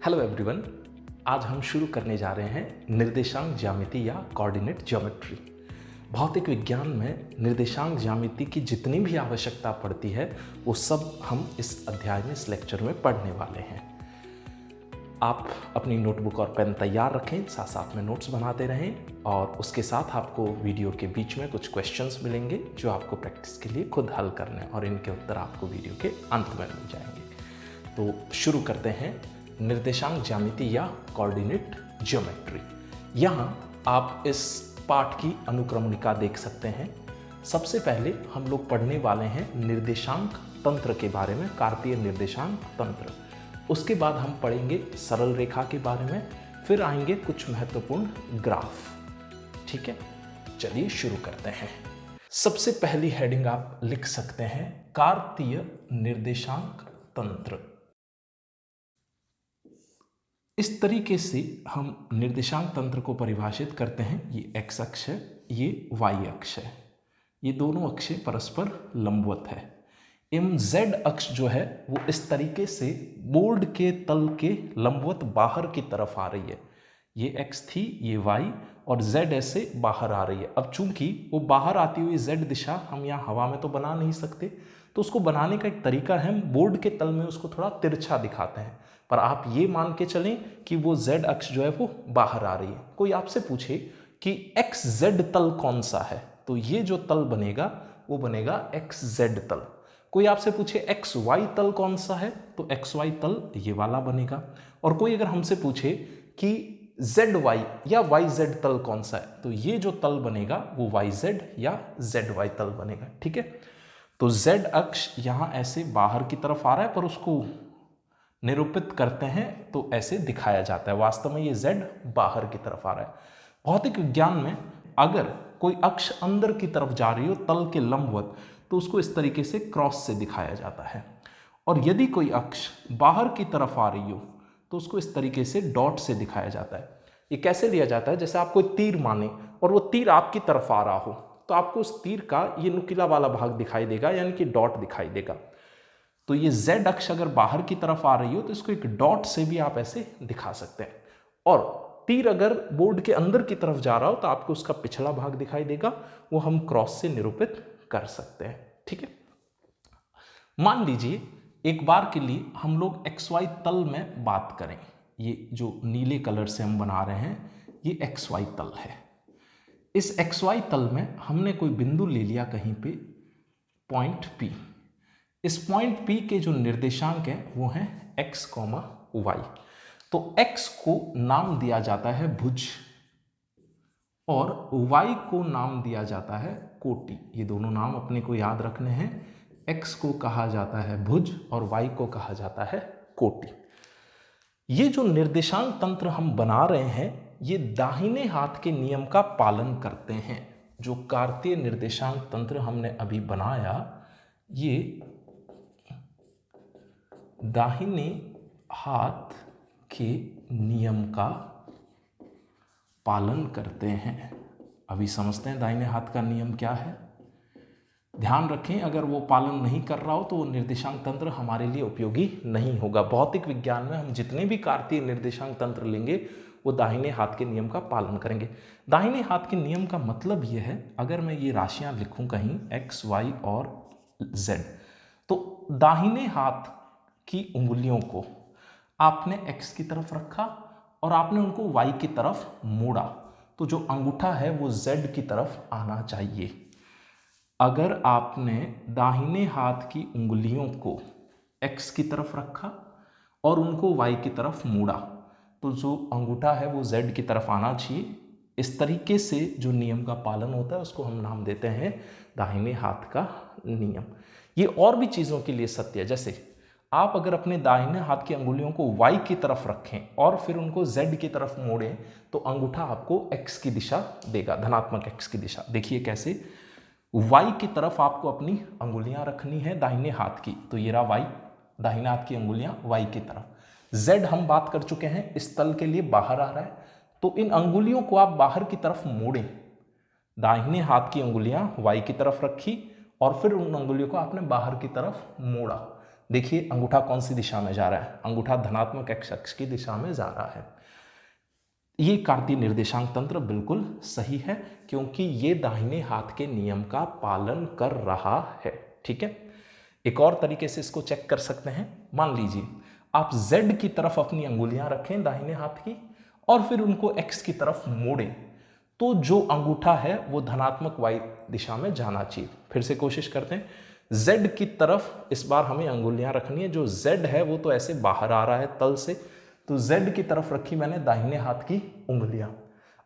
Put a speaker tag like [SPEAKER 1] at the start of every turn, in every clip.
[SPEAKER 1] Hello everyone, आज हम शुरू करने जा रहे हैं निर्देशांक ज्यामिति या कोऑर्डिनेट ज्योमेट्री। भौतिक विज्ञान में निर्देशांक ज्यामिति की जितनी भी आवश्यकता पड़ती है वो सब हम इस अध्याय में, इस लेक्चर में पढ़ने वाले हैं। आप अपनी नोटबुक और पेन तैयार रखें, साथ साथ में नोट्स बनाते रहें और उसके साथ आपको वीडियो के बीच में कुछ क्वेश्चंस मिलेंगे जो आपको प्रैक्टिस के लिए खुद हल करने हैं और इनके उत्तर आपको वीडियो के अंत में मिल जाएंगे। तो शुरू करते हैं निर्देशांक ज्यामिति या कोऑर्डिनेट ज्योमेट्री। यहाँ आप इस पाठ की अनुक्रमणिका देख सकते हैं। सबसे पहले हम लोग पढ़ने वाले हैं निर्देशांक तंत्र के बारे में, कार्तीय निर्देशांक तंत्र। उसके बाद हम पढ़ेंगे सरल रेखा के बारे में, फिर आएंगे कुछ महत्वपूर्ण ग्राफ। ठीक है, चलिए शुरू करते हैं। सबसे पहली हेडिंग आप लिख सकते हैं कार्तीय निर्देशांक तंत्र। इस तरीके से हम निर्देशांक तंत्र को परिभाषित करते हैं। ये एक्स अक्ष है, ये वाई अक्ष है, ये दोनों अक्षें परस्पर लंबवत है। एवं जेड अक्ष जो है वो इस तरीके से बोर्ड के तल के लंबवत बाहर की तरफ आ रही है। ये एक्स थी, ये वाई, और जेड ऐसे बाहर आ रही है। अब चूंकि वो बाहर आती हुई जेड दिशा हम यहाँ हवा में तो बना नहीं सकते, तो उसको बनाने का एक तरीका है, हम बोर्ड के तल में उसको थोड़ा तिरछा दिखाते हैं। पर आप ये मान के चलें कि वो जेड अक्ष जो है वो बाहर आ रही है। कोई आपसे पूछे कि एक्स जेड तल कौन सा है, तो ये जो तल बनेगा वो बनेगा एक्स जेड तल। कोई आपसे पूछे एक्स वाई तल कौन सा है, तो एक्स वाई तल ये वाला बनेगा। और कोई अगर हमसे पूछे कि जेड वाई या वाई जेड तल कौन सा है, तो ये जो तल बनेगा वो वाई जेड या जेड वाई तल बनेगा। ठीक है, तो जेड अक्ष यहाँ ऐसे बाहर की तरफ आ रहा है, पर उसको निरूपित करते हैं तो ऐसे दिखाया जाता है। वास्तव में ये z बाहर की तरफ आ रहा है। भौतिक विज्ञान में अगर कोई अक्ष अंदर की तरफ जा रही हो तल के लंबवत, तो उसको इस तरीके से क्रॉस से दिखाया जाता है। और यदि कोई अक्ष बाहर की तरफ आ रही हो तो उसको इस तरीके से डॉट से दिखाया जाता है। ये कैसे लिया जाता है, जैसे आप कोई तीर माने और वो तीर आपकी तरफ आ रहा हो, तो आपको उस तीर का ये नुकीला वाला भाग दिखाई देगा, यानी कि डॉट दिखाई देगा। तो ये z अक्ष अगर बाहर की तरफ आ रही हो तो इसको एक डॉट से भी आप ऐसे दिखा सकते हैं। और तीर अगर बोर्ड के अंदर की तरफ जा रहा हो तो आपको उसका पिछला भाग दिखाई देगा, वो हम क्रॉस से निरूपित कर सकते हैं। ठीक है, मान लीजिए एक बार के लिए हम लोग XY तल में बात करें। ये जो नीले कलर से हम बना रहे हैं ये XY तल है। इस XY तल में हमने कोई बिंदु ले लिया कहीं पे, पॉइंट P। इस पॉइंट P के जो निर्देशांक हैं वो हैं x, y। तो x को नाम दिया जाता है भुज और y को नाम दिया जाता है कोटि। ये दोनों नाम अपने को याद रखने हैं। x को कहा जाता है भुज और y को कहा जाता है कोटि। ये जो निर्देशांक तंत्र हम बना रहे हैं ये दाहिने हाथ के नियम का पालन करते हैं। जो कार्तीय निर्देशांक तंत्र हमने अभी बनाया ये दाहिने हाथ के नियम का पालन करते हैं। अभी समझते हैं दाहिने हाथ का नियम क्या है। ध्यान रखें, अगर वो पालन नहीं कर रहा हो तो वो निर्देशांक तंत्र हमारे लिए उपयोगी नहीं होगा। भौतिक विज्ञान में हम जितने भी कार्तीय निर्देशांक तंत्र लेंगे वो दाहिने हाथ के नियम का पालन करेंगे। दाहिने हाथ के नियम का मतलब ये है, अगर मैं ये राशियां लिखूं कहीं x, y और z, तो दाहिने हाथ की उंगलियों को आपने x की तरफ रखा और आपने उनको y की तरफ मोड़ा, तो जो अंगूठा है वो z की तरफ आना चाहिए। अगर आपने दाहिने हाथ की उंगलियों को x की तरफ रखा और उनको y की तरफ मोड़ा, तो जो अंगूठा है वो z की तरफ आना चाहिए। इस तरीके से जो नियम का पालन होता है उसको हम नाम देते हैं दाहिने हाथ का नियम। ये और भी चीज़ों के लिए सत्य है, जैसे आप अगर अपने दाहिने हाथ की अंगुलियों को y की तरफ रखें और फिर उनको z की तरफ मोड़ें तो अंगूठा आपको x की दिशा देगा, धनात्मक x की दिशा। देखिए कैसे, y की तरफ आपको अपनी अंगुलियां रखनी है दाहिने हाथ की, तो ये रहा y, दाहिने हाथ की अंगुलियां y की तरफ। z हम बात कर चुके हैं इस तल के लिए बाहर आ रहा है, तो इन अंगुलियों को आप बाहर की तरफ मोड़ें। दाहिने हाथ की अंगुलियां y की तरफ रखी और फिर उन अंगुलियों को आपने बाहर की तरफ मोड़ा। देखिए अंगूठा कौन सी दिशा में जा रहा है, अंगूठा धनात्मक एक्स अक्ष की दिशा में जा रहा है। ये कार्तीय निर्देशांक तंत्र बिल्कुल सही है क्योंकि ये दाहिने हाथ के नियम का पालन कर रहा है। ठीक है, एक और तरीके से इसको चेक कर सकते हैं। मान लीजिए आप Z की तरफ अपनी अंगुलियां रखें दाहिने हाथ की और फिर उनको X की तरफ मोड़ें, तो जो अंगूठा है वो धनात्मक Y दिशा में जाना चाहिए। फिर से कोशिश करते हैं, Z की तरफ इस बार हमें अंगुलियां रखनी है। जो Z है वो तो ऐसे बाहर आ रहा है तल से, तो Z की तरफ रखी मैंने दाहिने हाथ की उंगलियां।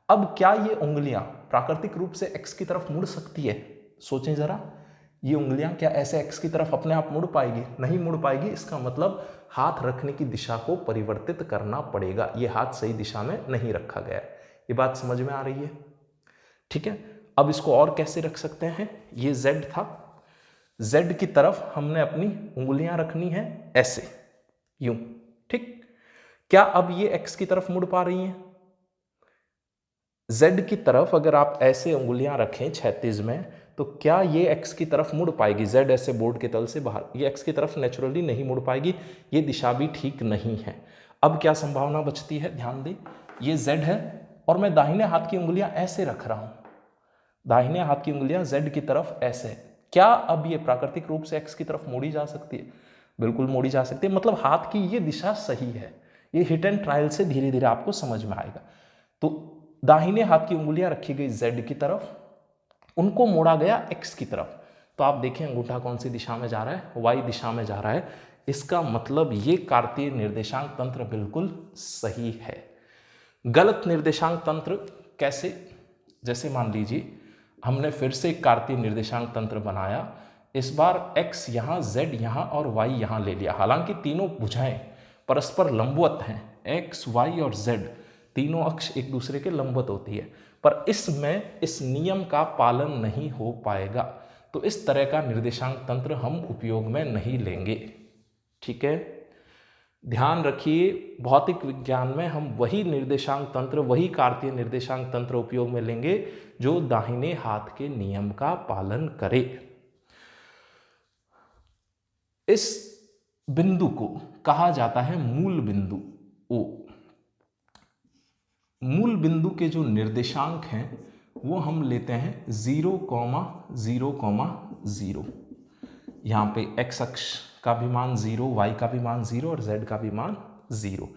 [SPEAKER 1] अब क्या ये उंगलियां प्राकृतिक रूप से X की तरफ मुड़ सकती है? सोचें जरा, ये उंगलियां क्या ऐसे X की तरफ अपने आप मुड़ पाएगी? नहीं मुड़ पाएगी। इसका मतलब हाथ रखने की दिशा को परिवर्तित करना पड़ेगा। ये हाथ सही दिशा में नहीं रखा गया है। ये बात समझ में आ रही है? ठीक है, अब इसको और कैसे रख सकते हैं? ये Z था, Z की तरफ हमने अपनी उंगलियां रखनी है ऐसे, यूं। ठीक, क्या अब ये X की तरफ मुड़ पा रही हैं? Z की तरफ अगर आप ऐसे उंगलियां रखें क्षैतिज में, तो क्या ये X की तरफ मुड़ पाएगी? Z ऐसे बोर्ड के तल से बाहर, ये X की तरफ नेचुरली नहीं मुड़ पाएगी। ये दिशा भी ठीक नहीं है। अब क्या संभावना बचती है? ध्यान दें, ये Z है और मैं दाहिने हाथ की उंगलियां ऐसे रख रहा हूं, दाहिने हाथ की उंगलियां Z की तरफ ऐसे। क्या अब ये प्राकृतिक रूप से X की तरफ मोड़ी जा सकती है? बिल्कुल मोड़ी जा सकती है। मतलब हाथ की ये दिशा सही है। ये हिट एंड ट्रायल से धीरे धीरे आपको समझ में आएगा। तो दाहिने हाथ की उंगलियां रखी गई Z की तरफ, उनको मोड़ा गया X की तरफ। तो आप देखें अंगूठा कौन सी दिशा में जा रहा है? Y दिशा में जा रहा है। इसका मतलब ये कार्तीय निर्देशांक तंत्र बिल्कुल सही है। गलत निर्देशांक तंत्र कैसे? जैसे मान लीजिए हमने फिर से एक कार्तीय निर्देशांक तंत्र बनाया। इस बार X यहाँ, Z यहाँ और Y यहाँ ले लिया। हालांकि तीनों भुजाएं परस्पर लंबवत हैं, X, Y और Z तीनों अक्ष एक दूसरे के लंबवत होती है, पर इसमें इस नियम का पालन नहीं हो पाएगा। तो इस तरह का निर्देशांक तंत्र हम उपयोग में नहीं लेंगे। ठीक है, ध्यान रखिए, भौतिक विज्ञान में हम वही निर्देशांक तंत्र, वही कार्तीय निर्देशांक तंत्र उपयोग में लेंगे जो दाहिने हाथ के नियम का पालन करे। इस बिंदु को कहा जाता है मूल बिंदु O। मूल बिंदु के जो निर्देशांक हैं वो हम लेते हैं 0,0,0। यहाँ पे x अक्ष का भी मान 0, y का भी मान 0 और z का भी मान 0।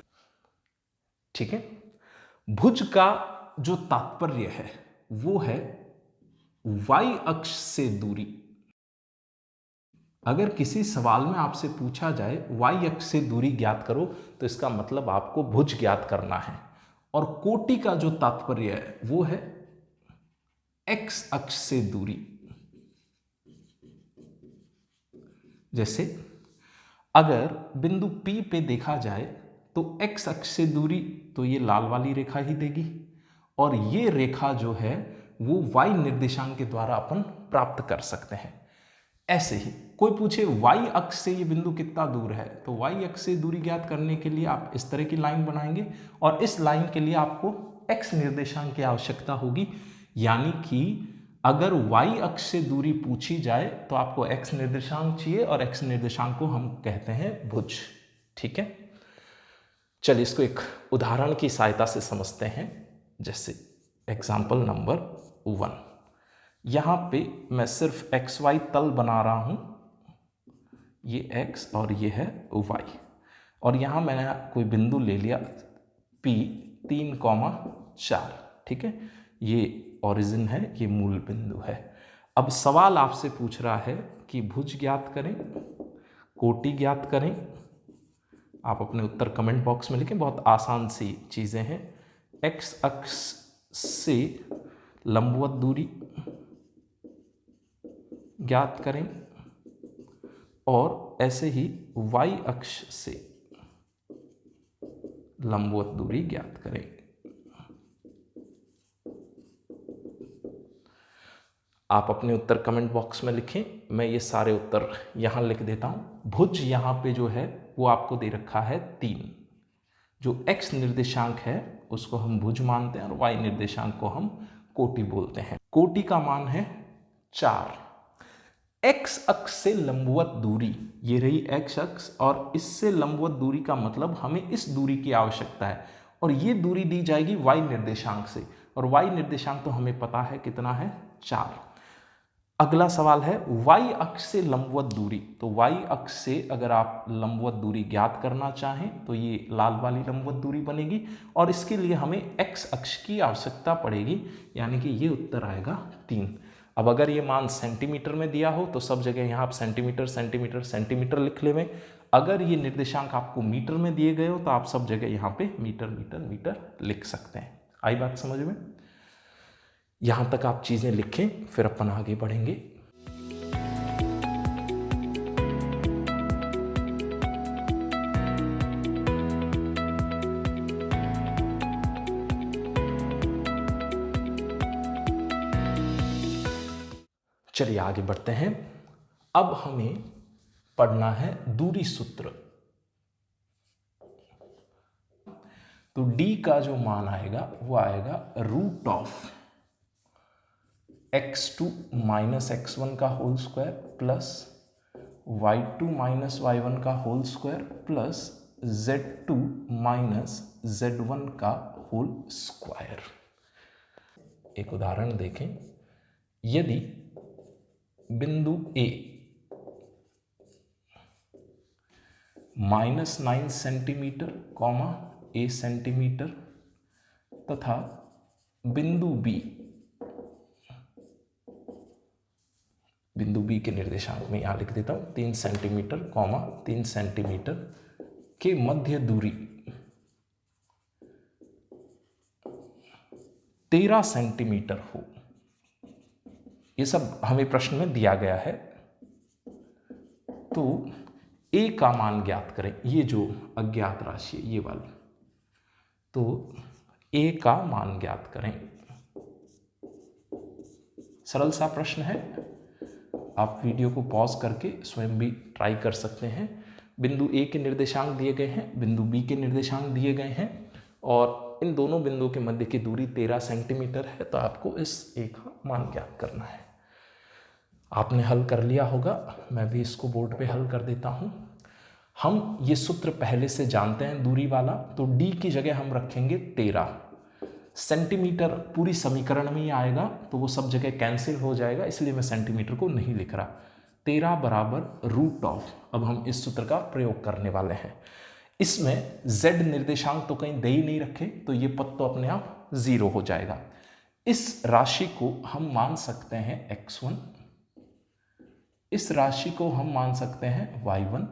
[SPEAKER 1] ठीक है, भुज का जो तात्पर्य है वो है y अक्ष से दूरी। अगर किसी सवाल में आपसे पूछा जाए y अक्ष से दूरी ज्ञात करो, तो इसका मतलब आपको भुज ज्ञात करना है। और कोटि का जो तात्पर्य है वो है x अक्ष से दूरी। जैसे अगर बिंदु P पे देखा जाए तो x अक्ष से दूरी तो ये लाल वाली रेखा ही देगी, और ये रेखा जो है वो y निर्देशांक के द्वारा अपन प्राप्त कर सकते हैं। ऐसे ही कोई पूछे y अक्ष से ये बिंदु कितना दूर है, तो y अक्ष से दूरी ज्ञात करने के लिए आप इस तरह की लाइन बनाएंगे, और इस लाइन के लिए आपको x निर्देशांक की आवश्यकता होगी। यानी कि अगर y अक्ष से दूरी पूछी जाए तो आपको x निर्देशांक चाहिए, और x निर्देशांक को हम कहते हैं भुज। ठीक है, चलिए इसको एक उदाहरण की सहायता से समझते हैं। जैसे एग्जाम्पल नंबर 1, यहाँ पे मैं सिर्फ XY तल बना रहा हूँ, ये x और ये है y, और यहाँ मैंने कोई बिंदु ले लिया P 3,4। ठीक है, ये ओरिजिन है, ये मूल बिंदु है। अब सवाल आपसे पूछ रहा है कि भुज ज्ञात करें, कोटि ज्ञात करें। आप अपने उत्तर कमेंट बॉक्स में लिखें, बहुत आसान सी चीज़ें हैं। x अक्ष से लंबवत दूरी ज्ञात करें, और ऐसे ही y अक्ष से लंबवत दूरी ज्ञात करें। आप अपने उत्तर कमेंट बॉक्स में लिखें, मैं ये सारे उत्तर यहाँ लिख देता हूँ। भुज यहाँ पे जो है वो आपको दे रखा है 3। जो x निर्देशांक है उसको हम भुज मानते हैं, और y निर्देशांक को हम कोटि बोलते हैं। कोटि का मान है 4। एक्स अक्ष से लंबवत दूरी, ये रही एक्स अक्ष, और इससे लंबवत दूरी का मतलब हमें इस दूरी की आवश्यकता है, और ये दूरी दी जाएगी वाई निर्देशांक से, और वाई निर्देशांक तो हमें पता है कितना है, 4। अगला सवाल है वाई अक्ष से लंबवत दूरी। तो वाई अक्ष से अगर आप लंबवत दूरी ज्ञात करना चाहें तो ये लाल वाली लंबवत दूरी बनेगी, और इसके लिए हमें एक्स अक्ष की आवश्यकता पड़ेगी, यानी कि ये उत्तर आएगा 3। अब अगर ये मान सेंटीमीटर में दिया हो तो सब जगह यहाँ आप सेंटीमीटर सेंटीमीटर सेंटीमीटर लिख लें। अगर ये निर्देशांक आपको मीटर में दिए गए हो तो आप सब जगह यहाँ पे मीटर मीटर मीटर लिख सकते हैं। आई बात समझ में? यहाँ तक आप चीज़ें लिखें, फिर अपन आगे बढ़ेंगे। चलिए आगे बढ़ते हैं। अब हमें पढ़ना है दूरी सूत्र। तो d का जो मान आएगा वो आएगा √ x2 माइनस x1 का whole square plus y2 minus y1 का whole square plus z2 minus z1 का होल स्क्वायर। एक उदाहरण देखें। यदि बिंदु A -9 सेंटीमीटर, A सेंटीमीटर तथा बिंदु B के निर्देशांक में यहां लिख देता हूं 3 सेंटीमीटर, 3 सेंटीमीटर के मध्य दूरी 13 सेंटीमीटर हो। ये सब हमें प्रश्न में दिया गया है। तो A का मान ज्ञात करें, ये जो अज्ञात राशि है ये वाली। तो A का मान ज्ञात करें। सरल सा प्रश्न है, आप वीडियो को पॉज करके स्वयं भी ट्राई कर सकते हैं। बिंदु A के निर्देशांक दिए गए हैं, बिंदु B के निर्देशांक दिए गए हैं, और इन दोनों बिंदुओं के मध्य की दूरी 13 सेंटीमीटर है। तो आपको इस A का मान ज्ञात करना है। आपने हल कर लिया होगा, मैं भी इसको बोर्ड पे हल कर देता हूँ। हम ये सूत्र पहले से जानते हैं दूरी वाला, तो D की जगह हम रखेंगे 13 सेंटीमीटर। पूरी समीकरण में ही आएगा तो वो सब जगह कैंसिल हो जाएगा, इसलिए मैं सेंटीमीटर को नहीं लिख रहा। 13 बराबर √ अब हम इस सूत्र का प्रयोग करने वाले हैं। इसमें z निर्देशांक तो कहीं दे ही नहीं रखे, तो ये पद तो अपने आप 0 हो जाएगा। इस राशि को हम मान सकते हैं x1, इस राशि को हम मान सकते हैं y1,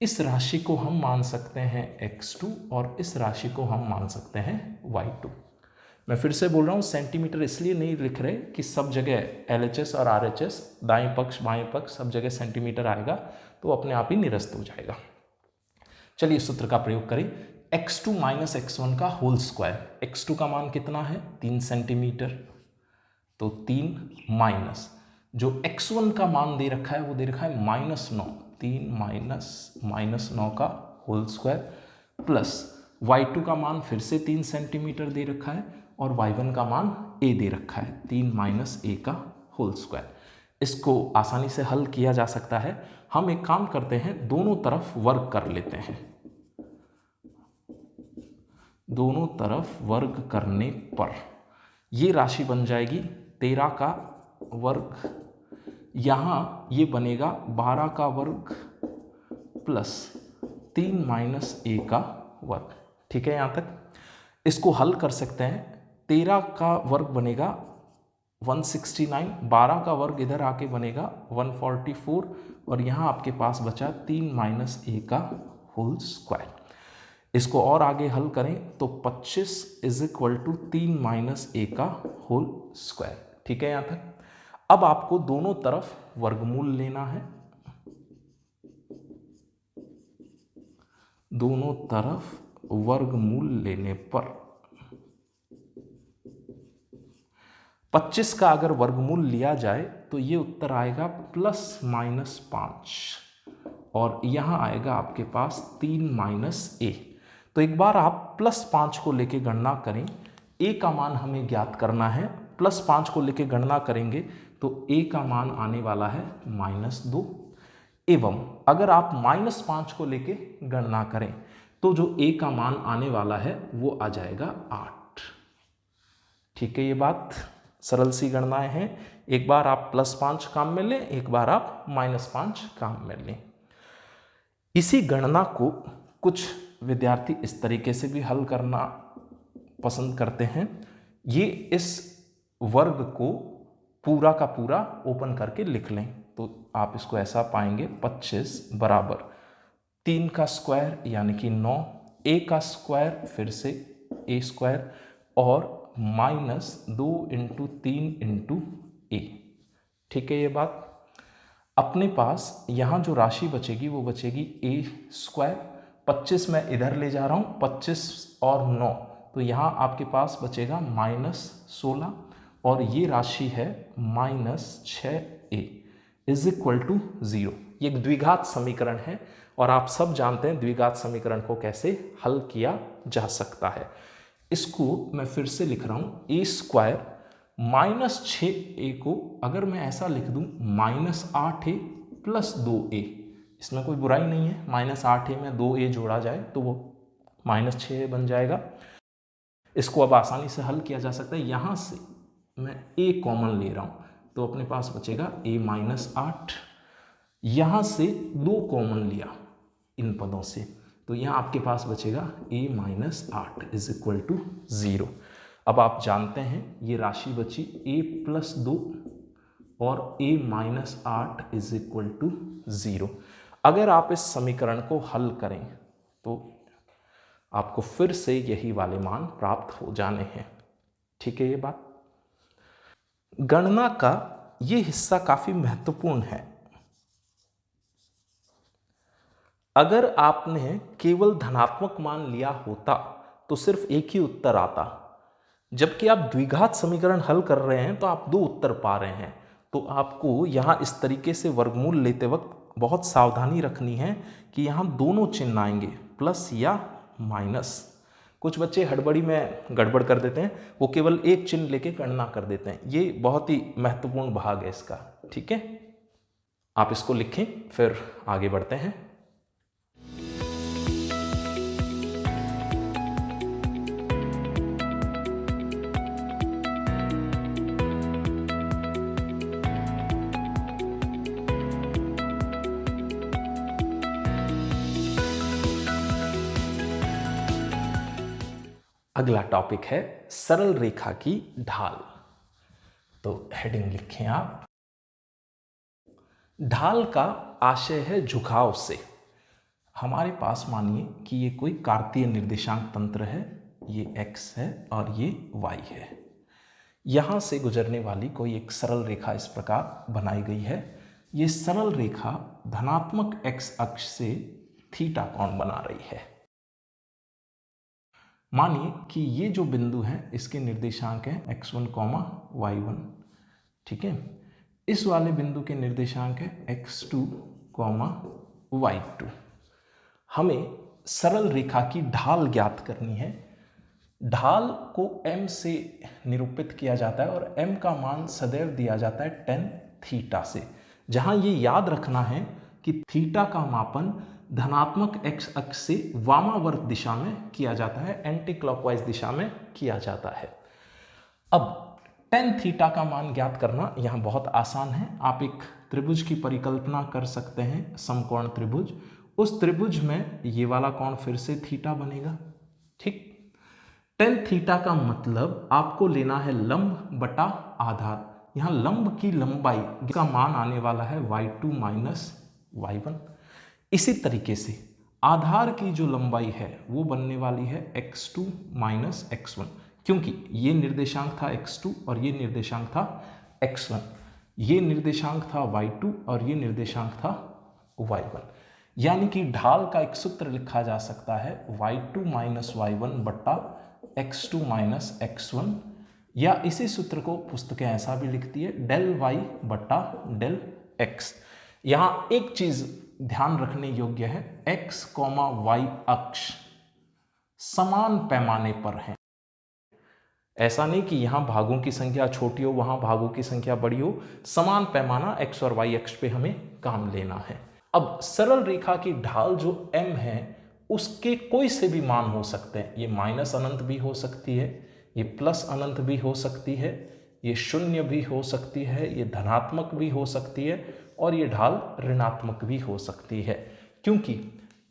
[SPEAKER 1] इस राशि को हम मान सकते हैं x2, और इस राशि को हम मान सकते हैं y2। मैं फिर से बोल रहा हूँ, सेंटीमीटर इसलिए नहीं लिख रहे कि सब जगह LHS और RHS, दाएं पक्ष बाएं पक्ष सब जगह सेंटीमीटर आएगा तो अपने आप ही निरस्त हो जाएगा। चलिए सूत्र का प्रयोग करें। x2 माइनस x1 का होल स्क्वायर। x2 का मान कितना है? 3 सेंटीमीटर। तो 3 माइनस जो x1 का मान दे रखा है वो दे रखा है -9, 3 माइनस 9 का होल स्क्वायर प्लस y2 का मान फिर से 3 सेंटीमीटर दे रखा है, और y1 का मान a दे रखा है 3 माइनस a का होल स्क्वायर। इसको आसानी से हल किया जा सकता है। हम एक काम करते हैं, दोनों तरफ वर्ग कर लेते हैं। दोनों तरफ वर्ग करने पर ये राशि बन जाएगी 13 का वर्ग, यहाँ ये बनेगा 12 का वर्ग प्लस 3 माइनस a का वर्ग। ठीक है, यहाँ तक इसको हल कर सकते हैं। 13 का वर्ग बनेगा 169, 12 का वर्ग इधर आके बनेगा 144, और यहाँ आपके पास बचा 3 माइनस a का होल स्क्वायर। इसको और आगे हल करें तो 25 = 3 माइनस a का होल स्क्वायर। ठीक है, यहाँ तक। अब आपको दोनों तरफ वर्गमूल लेना है। दोनों तरफ वर्गमूल लेने पर 25 का अगर वर्गमूल लिया जाए तो ये उत्तर आएगा ±5, और यहाँ आएगा आपके पास 3 माइनस a। तो एक बार आप +5 को लेके गणना करें। a का मान हमें ज्ञात करना है। +5 को लेके गणना करेंगे तो a का मान आने वाला है -2 एवं अगर आप -5 को लेके गणना करें तो जो a का मान आने वाला है वो आ जाएगा 8। ठीक है, ये बात सरल सी गणनाएं हैं। एक बार आप +5 काम में लें, एक बार आप -5 काम में लें। इसी गणना को कुछ विद्यार्थी इस तरीके से भी हल करना पसंद करते हैं। ये इस वर्ग को पूरा का पूरा ओपन करके लिख लें तो आप इसको ऐसा पाएंगे 25 बराबर 3 का स्क्वायर यानी कि 9, a का स्क्वायर फिर से a स्क्वायर और -2 × 3 × a। ठीक है, ये बात। अपने पास यहाँ जो राशि बचेगी वो बचेगी a स्क्वायर, 25 मैं इधर ले जा रहा हूँ, 25 और 9 तो यहाँ आपके पास बचेगा -16 और ये राशि है -6a इज इक्वल टू 0। ये एक द्विघात समीकरण है और आप सब जानते हैं द्विघात समीकरण को कैसे हल किया जा सकता है। इसको मैं फिर से लिख रहा हूँ, a स्क्वायर -6a को अगर मैं ऐसा लिख दूँ -8a + 2a, इसमें कोई बुराई नहीं है, -8a में 2a जोड़ा जाए तो वो -6a बन जाएगा। इसको अब आसानी से हल किया जा सकता है। यहाँ से मैं a कॉमन ले रहा हूँ तो अपने पास बचेगा a -8, यहाँ से 2 कॉमन लिया इन पदों से तो यहाँ आपके पास बचेगा a -8 इज इक्वल टू 0। अब आप जानते हैं ये राशि बची a + 2 और a -8 इज इक्वल टू 0। अगर आप इस समीकरण को हल करें तो आपको फिर से यही वाले मान प्राप्त हो जाने हैं। ठीक है, ये बात। गणना का ये हिस्सा काफी महत्वपूर्ण है। अगर आपने केवल धनात्मक मान लिया होता तो सिर्फ एक ही उत्तर आता, जबकि आप द्विघात समीकरण हल कर रहे हैं तो आप 2 उत्तर पा रहे हैं। तो आपको यहाँ इस तरीके से वर्गमूल लेते वक्त बहुत सावधानी रखनी है कि यहाँ दोनों चिन्ह आएंगे, प्लस या माइनस। कुछ बच्चे हड़बड़ी में गड़बड़ कर देते हैं, वो केवल एक चिन्ह लेके गणना कर देते हैं। ये बहुत ही महत्वपूर्ण भाग है इसका। ठीक है, आप इसको लिखें फिर आगे बढ़ते हैं। अगला टॉपिक है सरल रेखा की ढाल। तो हेडिंग लिखें आप। ढाल का आशय है झुकाव से। हमारे पास मानिए कि ये कोई कार्तीय निर्देशांक तंत्र है, ये x है और ये y है। यहां से गुजरने वाली कोई एक सरल रेखा इस प्रकार बनाई गई है। ये सरल रेखा धनात्मक x अक्ष से थीटा कोण बना रही है। मानिए कि ये जो बिंदु है इसके निर्देशांक हैं x1, y1। ठीक है, इस वाले बिंदु के निर्देशांक है x2, y2। हमें सरल रेखा की ढाल ज्ञात करनी है। ढाल को m से निरूपित किया जाता है और m का मान सदैव दिया जाता है tan थीटा से, जहां ये याद रखना है कि थीटा का मापन धनात्मक x अक्ष से वामावर्त दिशा में किया जाता है, एंटी क्लॉकवाइज दिशा में किया जाता है। अब tan थीटा का मान ज्ञात करना यहाँ बहुत आसान है। आप एक त्रिभुज की परिकल्पना कर सकते हैं, समकोण त्रिभुज। उस त्रिभुज में ये वाला कोण फिर से थीटा बनेगा। ठीक, tan थीटा का मतलब आपको लेना है लंब बटा आधार। यहाँ लंब की लंबाई का मान आने वाला है y2 - y1। इसी तरीके से आधार की जो लंबाई है वो बनने वाली है x2 - x1, क्योंकि ये निर्देशांक था x2 और ये निर्देशांक था x1, ये निर्देशांक था y2 और ये निर्देशांक था y1। यानी कि ढाल का एक सूत्र लिखा जा सकता है y2 - y1 बटा x2 - x1, या इसी सूत्र को पुस्तकें ऐसा भी लिखती है del y बटा del x। यहाँ एक चीज ध्यान रखने योग्य है, x, y अक्ष समान पैमाने पर हैं। ऐसा नहीं कि यहाँ भागों की संख्या छोटी हो वहाँ भागों की संख्या बड़ी हो, समान पैमाना x और y अक्ष पे हमें काम लेना है। अब सरल रेखा की ढाल जो m है उसके कोई से भी मान हो सकते हैं। ये माइनस अनंत भी हो सकती है, ये प्लस अनंत भी हो सकती है, ये शून्य भी हो सकती है, ये धनात्मक भी हो सकती है और ये ढाल ऋणात्मक भी हो सकती है। क्योंकि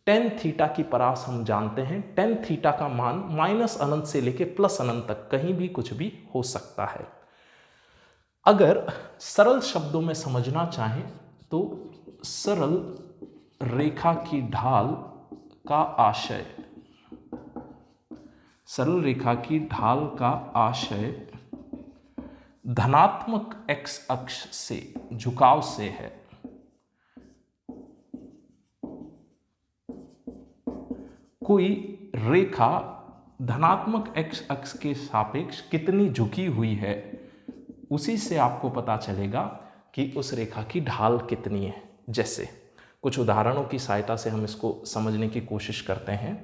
[SPEAKER 1] टेन थीटा की परास हम जानते हैं, टेन थीटा का मान माइनस अनंत से लेके प्लस अनंत तक कहीं भी कुछ भी हो सकता है। अगर सरल शब्दों में समझना चाहें तो सरल रेखा की ढाल का आशय, सरल रेखा की ढाल का आशय धनात्मक x अक्ष से झुकाव से है। कोई रेखा धनात्मक x अक्ष के सापेक्ष कितनी झुकी हुई है उसी से आपको पता चलेगा कि उस रेखा की ढाल कितनी है। जैसे कुछ उदाहरणों की सहायता से हम इसको समझने की कोशिश करते हैं।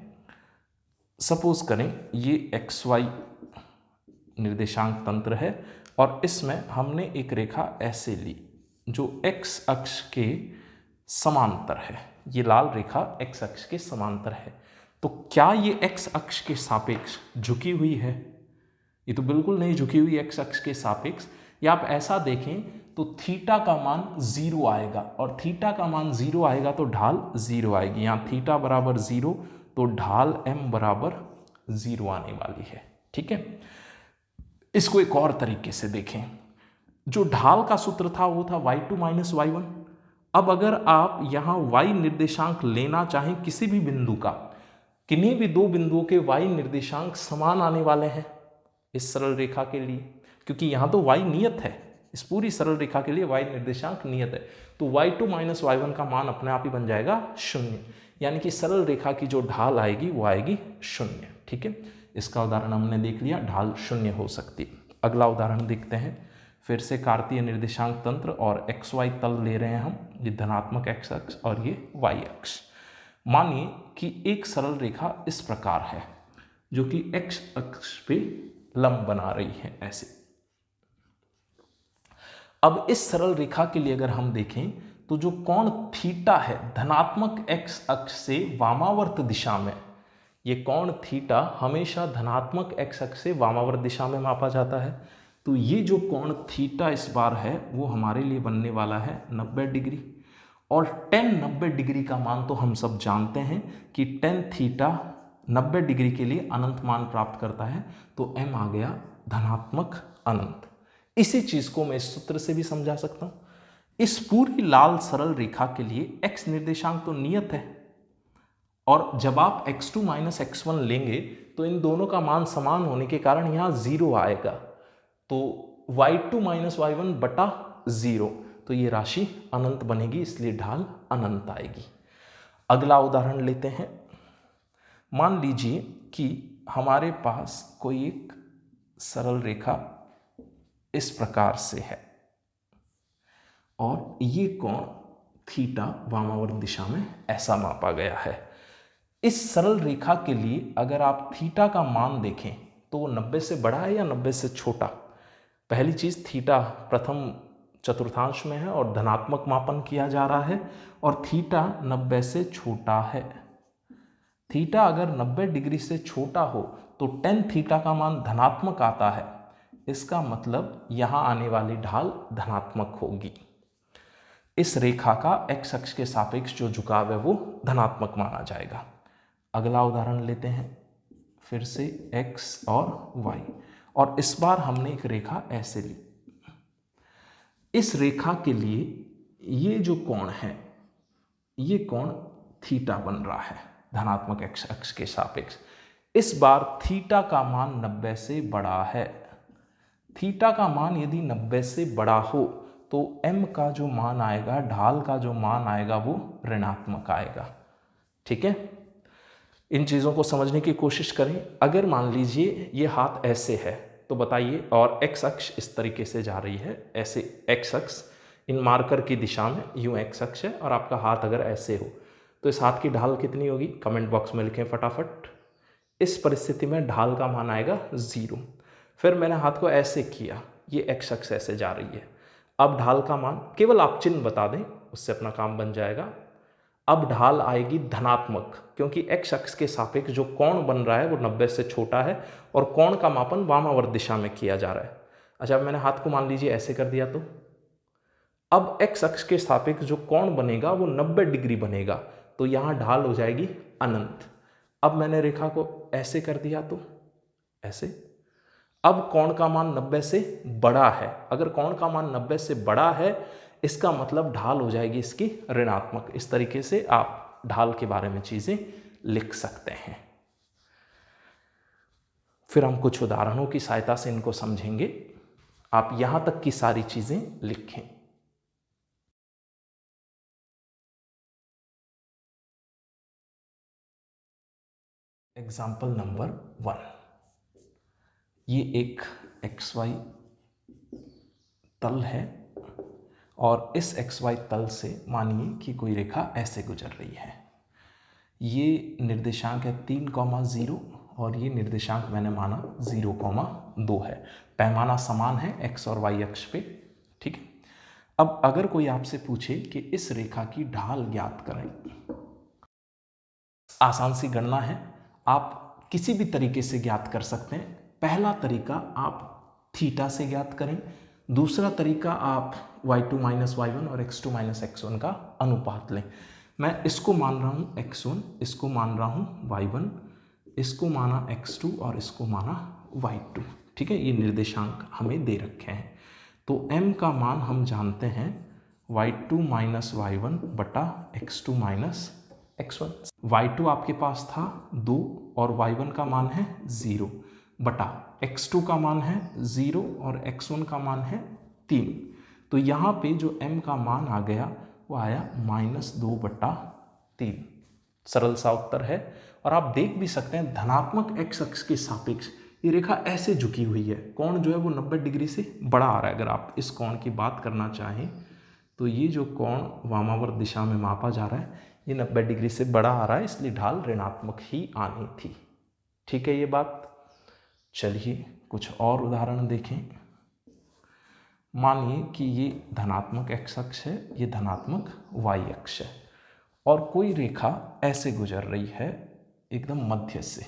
[SPEAKER 1] सपोज करें ये XY निर्देशांक तंत्र है और इसमें हमने एक रेखा ऐसे ली जो x अक्ष के समांतर है। ये लाल रेखा x अक्ष के समांतर है। तो क्या ये x अक्ष के सापेक्ष झुकी हुई है? ये तो बिल्कुल नहीं झुकी हुई x अक्ष के सापेक्ष। या आप ऐसा देखें तो थीटा का मान 0 आएगा और थीटा का मान 0 आएगा तो ढाल 0 आएगी। यहाँ थीटा बराबर 0 तो ढाल m बराबर 0 आने वाली है। ठीक है, इसको एक और तरीके से देखें। जो ढाल का सूत्र था वो था y2 माइनस y1। अब अगर आप यहाँ y निर्देशांक लेना चाहें किसी भी बिंदु का, किन्हीं भी दो बिंदुओं के y निर्देशांक समान आने वाले हैं इस सरल रेखा के लिए, क्योंकि यहाँ तो y नियत है। इस पूरी सरल रेखा के लिए y निर्देशांक नियत है, तो y2 माइनस y1 का मान अपने आप ही बन जाएगा 0। यानी कि सरल रेखा की जो ढाल आएगी वो आएगी 0। ठीक है, इसका उदाहरण हमने देख लिया, ढाल 0 हो सकती है। अगला उदाहरण देखते हैं। फिर से कार्तीय निर्देशांक तंत्र और XY तल ले रहे हैं हम, ये धनात्मक x अक्ष और ये y अक्ष। मानिए कि एक सरल रेखा इस प्रकार है जो कि x अक्ष पे लंब बना रही है ऐसे। अब इस सरल रेखा के लिए अगर हम देखें तो जो कोण थीटा है धनात्मक x अक्ष से वामावर्त दिशा में, ये कोण थीटा हमेशा धनात्मक x अक्ष से वामावर्त दिशा में मापा जाता है। तो ये जो कोण थीटा इस बार है वो हमारे लिए बनने वाला है 90 डिग्री। और tan 90 डिग्री का मान तो हम सब जानते हैं कि tan थीटा 90 डिग्री के लिए अनंत मान प्राप्त करता है, तो m आ गया धनात्मक अनंत। इसी चीज को मैं इस सूत्र से भी समझा सकता हूं। इस पूरी लाल सरल रेखा के लिए x निर्देशांक तो नियत है और जब आप x2 माइनस x1 लेंगे तो इन दोनों का मान समान होने के कारण यहाँ 0 आएगा, तो y2 माइनस y1 बटा 0, तो ये राशि अनंत बनेगी, इसलिए ढाल अनंत आएगी। अगला उदाहरण लेते हैं। मान लीजिए कि हमारे पास कोई एक सरल रेखा इस प्रकार से है और ये कोण थीटा वामावर्त दिशा में ऐसा मापा गया है। इस सरल रेखा के लिए अगर आप थीटा का मान देखें तो वो 90 से बड़ा है या 90 से छोटा। पहली चीज, थीटा प्रथम चतुर्थांश में है और धनात्मक मापन किया जा रहा है और थीटा 90 से छोटा है। थीटा अगर 90 डिग्री से छोटा हो तो tan थीटा का मान धनात्मक आता है, इसका मतलब यहां आने वाली ढाल धनात्मक होगी। इस रेखा का x अक्ष के सापेक्ष जो झुकाव है वो धनात्मक माना जाएगा। अगला उदाहरण लेते हैं, फिर से x और y, और इस बार हमने एक रेखा ऐसे ली। इस रेखा के लिए ये जो कोण है ये कोण थीटा बन रहा है धनात्मक x अक्ष के सापेक्ष। इस बार थीटा का मान 90 से बड़ा है। थीटा का मान यदि 90 से बड़ा हो तो m का जो मान आएगा, ढाल का जो मान आएगा वो ऋणात्मक आएगा। ठीक है, इन चीज़ों को समझने की कोशिश करें। अगर मान लीजिए ये हाथ ऐसे है तो बताइए, और x अक्ष इस तरीके से जा रही है ऐसे, x अक्ष इन मार्कर की दिशा में यूं x अक्ष है और आपका हाथ अगर ऐसे हो तो इस हाथ की ढाल कितनी होगी? कमेंट बॉक्स में लिखें फटाफट। इस परिस्थिति में ढाल का मान आएगा 0। फिर मैंने हाथ को ऐसे किया, ये एक्स अक्ष ऐसे जा रही है। अब ढाल का मान केवल आप चिन्ह बता दें, उससे अपना काम बन जाएगा। अब ढाल आएगी धनात्मक, क्योंकि एक्स अक्ष के सापेक्ष जो कोण बन रहा है वो 90 से छोटा है और कोण का मापन वामावर्त दिशा में किया जा रहा है। अच्छा, अब मैंने हाथ को मान लीजिए ऐसे कर दिया, तो अब एक्स अक्ष के सापेक्ष जो कोण बनेगा वो 90 डिग्री बनेगा, तो यहाँ ढाल हो जाएगी अनंत। अब मैंने रेखा को ऐसे कर दिया, तो ऐसे। अब कोण का मान 90 से बड़ा है। अगर कोण का मान 90 से बड़ा है, इसका मतलब ढाल हो जाएगी इसकी ऋणात्मक। इस तरीके से आप ढाल के बारे में चीजें लिख सकते हैं। फिर हम कुछ उदाहरणों की सहायता से इनको समझेंगे। आप यहां तक की सारी चीजें लिखें। एग्जाम्पल नंबर 1, ये एक XY तल है और इस XY तल से मानिए कि कोई रेखा ऐसे गुजर रही है। ये निर्देशांक है 3,0 और ये निर्देशांक मैंने माना 0,2 है। पैमाना समान है x और y अक्ष पे, ठीक है। अब अगर कोई आपसे पूछे कि इस रेखा की ढाल ज्ञात करें, आसान सी गणना है, आप किसी भी तरीके से ज्ञात कर सकते हैं। पहला तरीका आप थीटा से ज्ञात करें, दूसरा तरीका आप y2 माइनस y1 और x2 माइनस x1 का अनुपात लें। मैं इसको मान रहा हूँ x1, इसको मान रहा हूँ y1, इसको माना x2 और इसको माना y2, ठीक है। ये निर्देशांक हमें दे रखे हैं। तो m का मान हम जानते हैं y2 माइनस y1 बटा x2 माइनस x1। y2 आपके पास था 2 और y1 का मान है 0 बटा x2 का मान है 0 और x1 का मान है 3। तो यहाँ पे जो m का मान आ गया वो आया -2 बटा 3। सरल सा उत्तर है। और आप देख भी सकते हैं धनात्मक x अक्ष के सापेक्ष ये रेखा ऐसे झुकी हुई है। कोण जो है वो 90 डिग्री से बड़ा आ रहा है। अगर आप इस कोण की बात करना चाहें तो ये जो कोण वामावर्त दिशा में मापा जा रहा है ये 90 डिग्री से बड़ा आ रहा है, इसलिए ढाल ऋणात्मक ही आनी थी। ठीक है ये बात। चलिए कुछ और उदाहरण देखें। मानिए कि ये धनात्मक x अक्ष है, ये धनात्मक y अक्ष है और कोई रेखा ऐसे गुजर रही है एकदम मध्य से,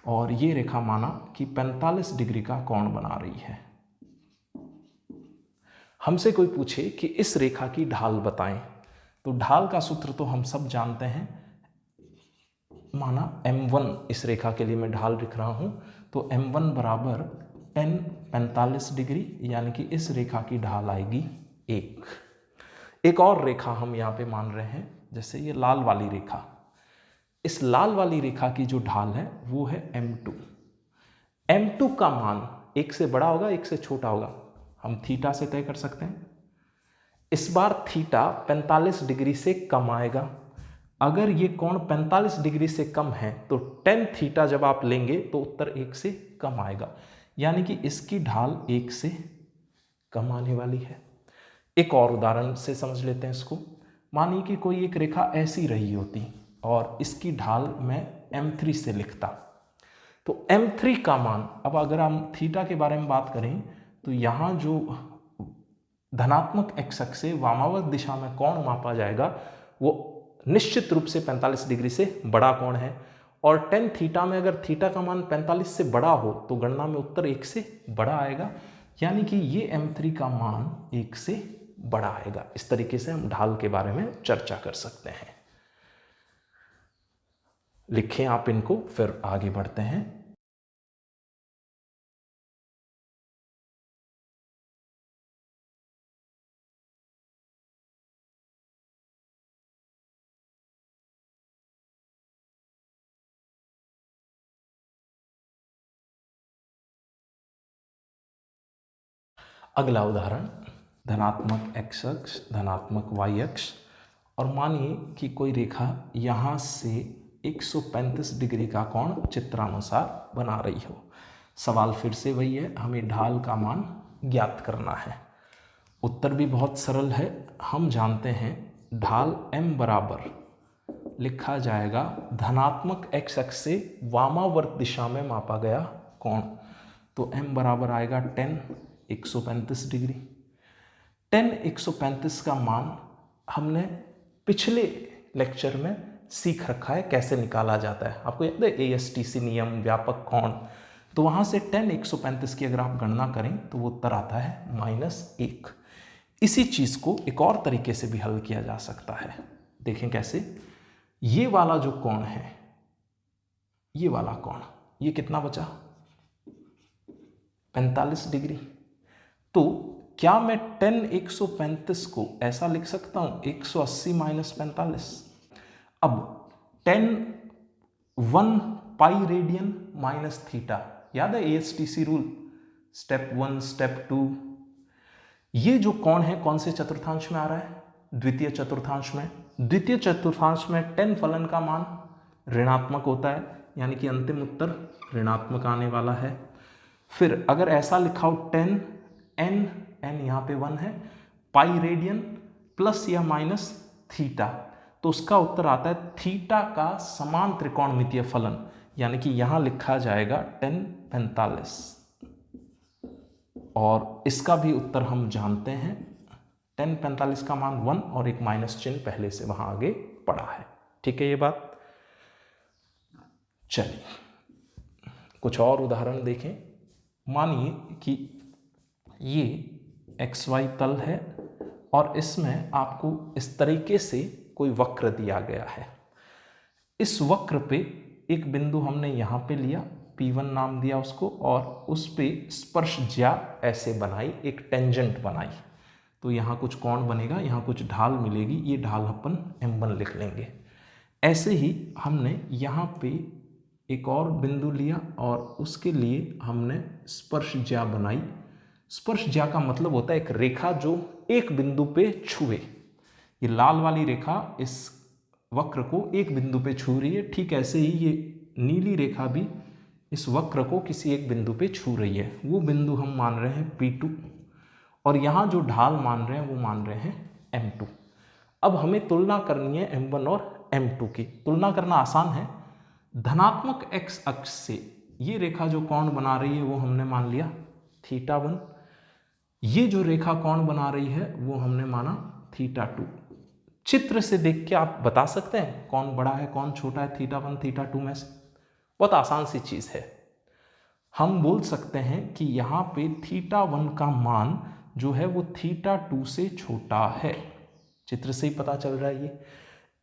[SPEAKER 1] और ये रेखा माना कि 45 डिग्री का कोण बना रही है। हमसे कोई पूछे कि इस रेखा की ढाल बताएं, तो ढाल का सूत्र तो हम सब जानते हैं। माना m1 इस रेखा के लिए मैं ढाल लिख रहा हूं, तो m1 बराबर tan 45 डिग्री, यानी कि इस रेखा की ढाल आएगी 1। एक और रेखा हम यहाँ पे मान रहे हैं, जैसे ये लाल वाली रेखा, इस लाल वाली रेखा की जो ढाल है वो है m2। m2 का मान 1 से बड़ा होगा 1 से छोटा होगा, हम थीटा से तय कर सकते हैं। इस बार थीटा 45 डिग्री से कम आएगा। अगर ये कोण 45 डिग्री से कम है तो tan थीटा जब आप लेंगे तो उत्तर 1 से कम आएगा, यानी कि इसकी ढाल 1 से कम आने वाली है। एक और उदाहरण से समझ लेते हैं इसको। मानिए कि कोई एक रेखा ऐसी रही होती और इसकी ढाल मैं m3 से लिखता, तो m3 का मान, अब अगर हम थीटा के बारे में बात करें तो यहाँ जो धनात्मक x अक्ष से वामावर्त दिशा में कोण मापा जाएगा वो निश्चित रूप से 45 डिग्री से बड़ा कोण है, और tan थीटा में अगर थीटा का मान 45 से बड़ा हो तो गणना में उत्तर 1 से बड़ा आएगा, यानी कि ये m3 का मान 1 से बड़ा आएगा। इस तरीके से हम ढाल के बारे में चर्चा कर सकते हैं। लिखें आप इनको, फिर आगे बढ़ते हैं। अगला उदाहरण, धनात्मक x अक्ष, धनात्मक y अक्ष, और मानिए कि कोई रेखा यहाँ से 135 डिग्री का कोण चित्रानुसार बना रही हो। सवाल फिर से वही है, हमें ढाल का मान ज्ञात करना है। उत्तर भी बहुत सरल है। हम जानते हैं ढाल m बराबर लिखा जाएगा धनात्मक x अक्ष से वामावर्त दिशा में मापा गया कोण। तो m बराबर आएगा 10 135 डिग्री। 10 135 का मान हमने पिछले लेक्चर में सीख रखा है कैसे निकाला जाता है। आपको याद है ASTC नियम, व्यापक कोण, तो वहाँ से 10 135 की अगर आप गणना करें तो वो उत्तर आता है -1। इसी चीज़ को एक और तरीके से भी हल किया जा सकता है। देखें कैसे। ये वाला जो कोण है, ये वाला कोण, ये कितना बचा 45 डिग्री। तो क्या मैं 10 135 को ऐसा लिख सकता हूं 180 - 45। अब 10 1 पाई रेडियन माइनस थीटा, याद है ASTC रूल, स्टेप 1 स्टेप 2। ये जो कोण है कौन से चतुर्थांश में आ रहा है, द्वितीय चतुर्थांश में। द्वितीय चतुर्थांश में 10 फलन का मान ऋणात्मक होता है, यानी कि अंतिम उत्तर ऋणात्मक आने वाला है। फिर अगर ऐसा लिखा हो 10 n यहाँ पे 1 है, पाई रेडियन प्लस या माइनस थीटा, तो उसका उत्तर आता है थीटा का समान त्रिकोणमितीय फलन, यानी कि यहां लिखा जाएगा 10 45। और इसका भी उत्तर हम जानते हैं, 10 45 का मान 1 और एक माइनस चिन्ह पहले से वहां आगे पड़ा है। ठीक है ये बात। चलिए कुछ और उदाहरण देखें। मानिए कि ये XY तल है और इसमें आपको इस तरीके से कोई वक्र दिया गया है। इस वक्र पे एक बिंदु हमने यहाँ पे लिया, P1 नाम दिया उसको, और उस पे स्पर्शज्या ऐसे बनाई, एक टेंजेंट बनाई। तो यहाँ कुछ कोण बनेगा, यहाँ कुछ ढाल मिलेगी, ये ढाल अपन M1 लिख लेंगे। ऐसे ही हमने यहाँ पे एक और बिंदु लिया और उसके लिए हमने स्पर्शज्या बनाई। स्पर्शज्या का मतलब होता है एक रेखा जो एक बिंदु पे छुए। ये लाल वाली रेखा इस वक्र को एक बिंदु पे छू रही है, ठीक ऐसे ही ये नीली रेखा भी इस वक्र को किसी एक बिंदु पे छू रही है। वो बिंदु हम मान रहे हैं P2, और यहाँ जो ढाल मान रहे हैं वो मान रहे हैं M2। अब हमें तुलना करनी है M1 और M2 की। तुलना करना आसान है। धनात्मक x अक्ष से ये रेखा जो कोण बना रही है वो हमने मान लिया θ1। ये जो रेखा कोण बना रही है वो हमने माना θ2। चित्र से देख के आप बता सकते हैं कौन बड़ा है कौन छोटा है θ1 θ2 में से। बहुत आसान सी चीज है। हम बोल सकते हैं कि यहाँ पे θ1 का मान जो है वो θ2 से छोटा है। चित्र से ही पता चल रहा है ये।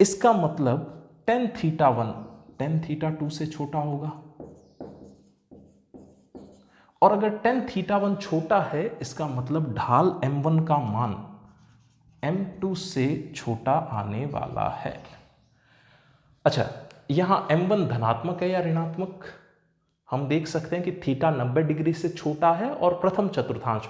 [SPEAKER 1] इसका मतलब tan θ1 tan θ2 से छोटा होगा, और अगर tan θ1 छोटा है इसका मतलब ढाल M1 का मान M2 से छोटा आने वाला है। अच्छा, यहां M1 धनात्मक है या ऋणात्मक? हम देख सकते हैं कि थीटा 90 डिग्री से छोटा है, और प्रथम चतुर्थांश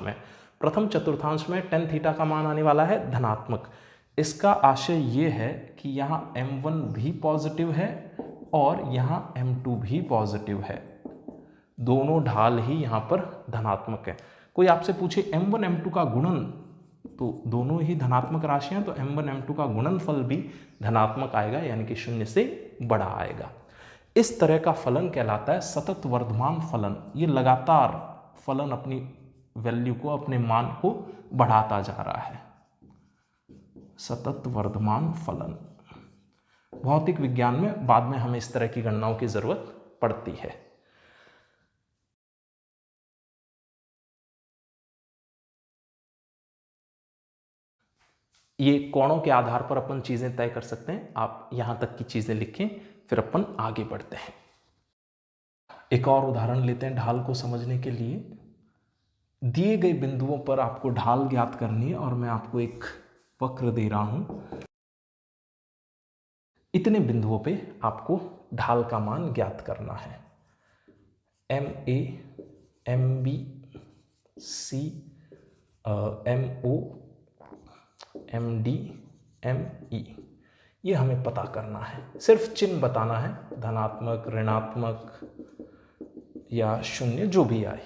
[SPEAKER 1] में tan थीटा का मान आने वाला है धनात्मक। इसका आशय ये है कि यहाँ M1 भी पॉजिटिव है और यहाँ M2 भी पॉजिटिव है। दोनों ढाल ही यहाँ पर धनात्मक है। कोई आपसे पूछे M1 M2 का गुणन, तो दोनों ही धनात्मक राशियां, तो M1 M2 का गुणनफल भी धनात्मक आएगा, यानी कि 0 से बड़ा आएगा। इस तरह का फलन कहलाता है सतत वर्धमान फलन। ये लगातार फलन अपनी वैल्यू को, अपने मान को बढ़ाता जा रहा है। सतत वर्धमान फलन। भौतिक विज्ञान में बाद में हमें इस तरह की गणनाओं की जरूरत पड़ती है। ये कोणों के आधार पर अपन चीजें तय कर सकते हैं। आप यहां तक की चीजें लिखें, फिर अपन आगे बढ़ते हैं। एक और उदाहरण लेते हैं ढाल को समझने के लिए। दिए गए बिंदुओं पर आपको ढाल ज्ञात करनी है, और मैं आपको एक वक्र दे रहा हूं। इतने बिंदुओं पे आपको ढाल का मान ज्ञात करना है। MA, MB, C, MO, MD, ME, ये हमें पता करना है। सिर्फ चिन्ह बताना है, धनात्मक, ऋणात्मक या 0, जो भी आए।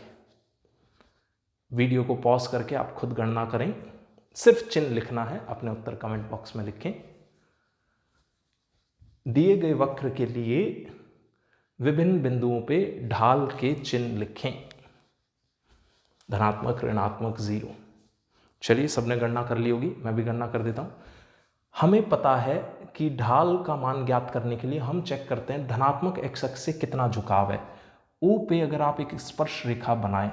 [SPEAKER 1] वीडियो को पॉज करके आप खुद गणना करें। सिर्फ चिन्ह लिखना है, अपने उत्तर कमेंट बॉक्स में लिखें। दिए गए वक्र के लिए विभिन्न बिंदुओं पे ढाल के चिन्ह लिखें। धनात्मक, ऋणात्मक, 0। चलिए, सबने गणना कर ली होगी, मैं भी गणना कर देता हूँ। हमें पता है कि ढाल का मान ज्ञात करने के लिए हम चेक करते हैं धनात्मक एक्स अक्ष से कितना झुकाव है। ओ पे अगर आप एक स्पर्श रेखा बनाएं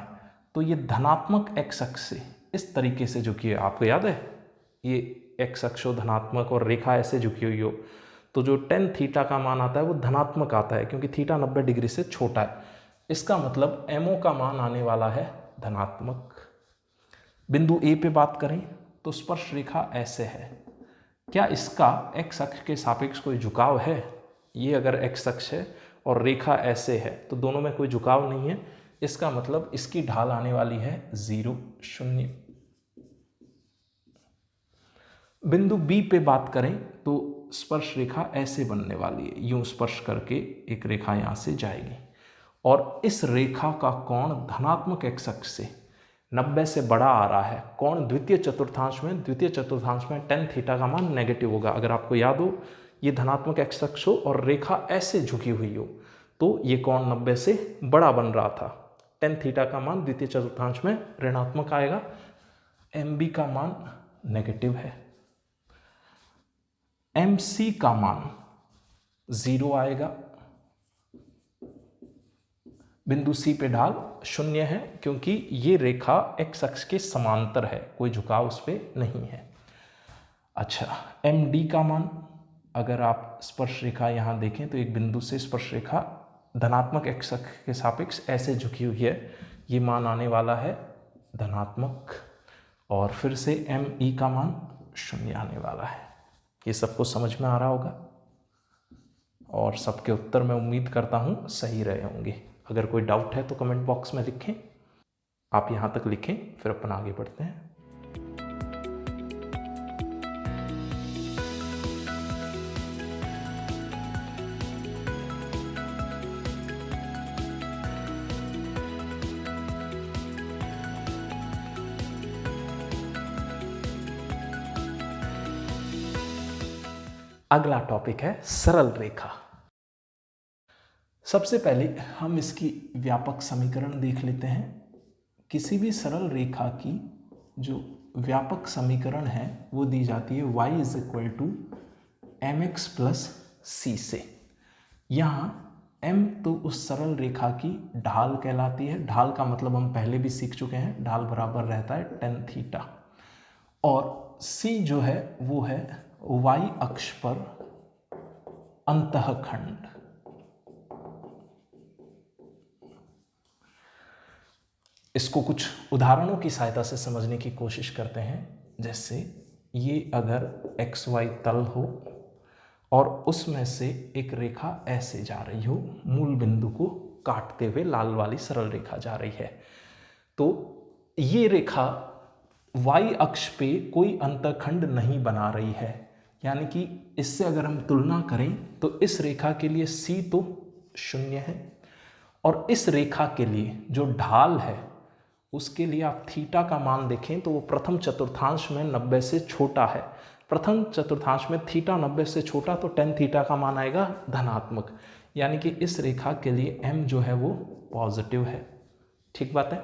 [SPEAKER 1] तो ये धनात्मक एक्स अक्ष से इस तरीके से झुकी है। आपको याद है, ये एक्स अक्ष हो धनात्मक और रेखा ऐसे झुकी हुई हो, तो जो tan थीटा का मान आता है वो धनात्मक आता है, क्योंकि थीटा 90 डिग्री से छोटा है। इसका मतलब MO का मान आने वाला है धनात्मक। बिंदु ए पे बात करें तो स्पर्श रेखा ऐसे है। क्या इसका एक्स अक्ष के सापेक्ष कोई झुकाव है? ये अगर एक्स अक्ष है और रेखा ऐसे है तो दोनों में कोई झुकाव नहीं है। इसका मतलब इसकी ढाल आने वाली है 0, 0। बिंदु बी पे बात करें तो स्पर्श रेखा ऐसे बनने वाली है, यूं स्पर्श करके एक रेखा यहां से जाएगी और इस रेखा का कोण धनात्मक एक्स अक्ष से 90 से बड़ा आ रहा है। कोण द्वितीय चतुर्थांश में tan थीटा का मान नेगेटिव होगा। अगर आपको याद हो, ये धनात्मक एक्स अक्ष हो और रेखा ऐसे झुकी हुई हो तो ये कोण 90 से बड़ा बन रहा था। tan थीटा का मान द्वितीय चतुर्थांश में ऋणात्मक आएगा, MB का मान नेगेटिव है, MC का मान 0 आएगा। बिंदु सी पे ढाल 0 है क्योंकि ये रेखा एक्स अक्ष के समांतर है, कोई झुकाव उस पर नहीं है। अच्छा, MD का मान, अगर आप स्पर्श रेखा यहाँ देखें तो एक बिंदु से स्पर्श रेखा धनात्मक एक्स अक्ष के सापेक्ष ऐसे झुकी हुई है, ये मान आने वाला है धनात्मक। और फिर से ME का मान 0 आने वाला है। ये सबको समझ में आ रहा होगा और सबके उत्तर मैं उम्मीद करता हूँ सही रहे होंगे। अगर कोई डाउट है तो कमेंट बॉक्स में लिखें। आप यहाँ तक लिखें, फिर अपन आगे बढ़ते हैं। अगला टॉपिक है सरल रेखा। सबसे पहले हम इसकी व्यापक समीकरण देख लेते हैं। किसी भी सरल रेखा की जो व्यापक समीकरण है वो दी जाती है y = mx + c से। यहाँ m तो उस सरल रेखा की ढाल कहलाती है। ढाल का मतलब हम पहले भी सीख चुके हैं, ढाल बराबर रहता है tan थीटा। और c जो है वो है y अक्ष पर अंतःखंड। इसको कुछ उदाहरणों की सहायता से समझने की कोशिश करते हैं। जैसे ये अगर XY तल हो और उसमें से एक रेखा ऐसे जा रही हो, मूल बिंदु को काटते हुए लाल वाली सरल रेखा जा रही है, तो ये रेखा Y अक्ष पे कोई अंतःखंड नहीं बना रही है। यानी कि इससे अगर हम तुलना करें तो इस रेखा के लिए C तो 0 है और इस रेखा के लिए जो ढाल है उसके लिए आप थीटा का मान देखें तो वो प्रथम चतुर्थांश में 90 से छोटा है। प्रथम चतुर्थांश में थीटा 90 से छोटा तो tan थीटा का मान आएगा धनात्मक। यानी कि इस रेखा के लिए m जो है वो पॉजिटिव है। ठीक बात है।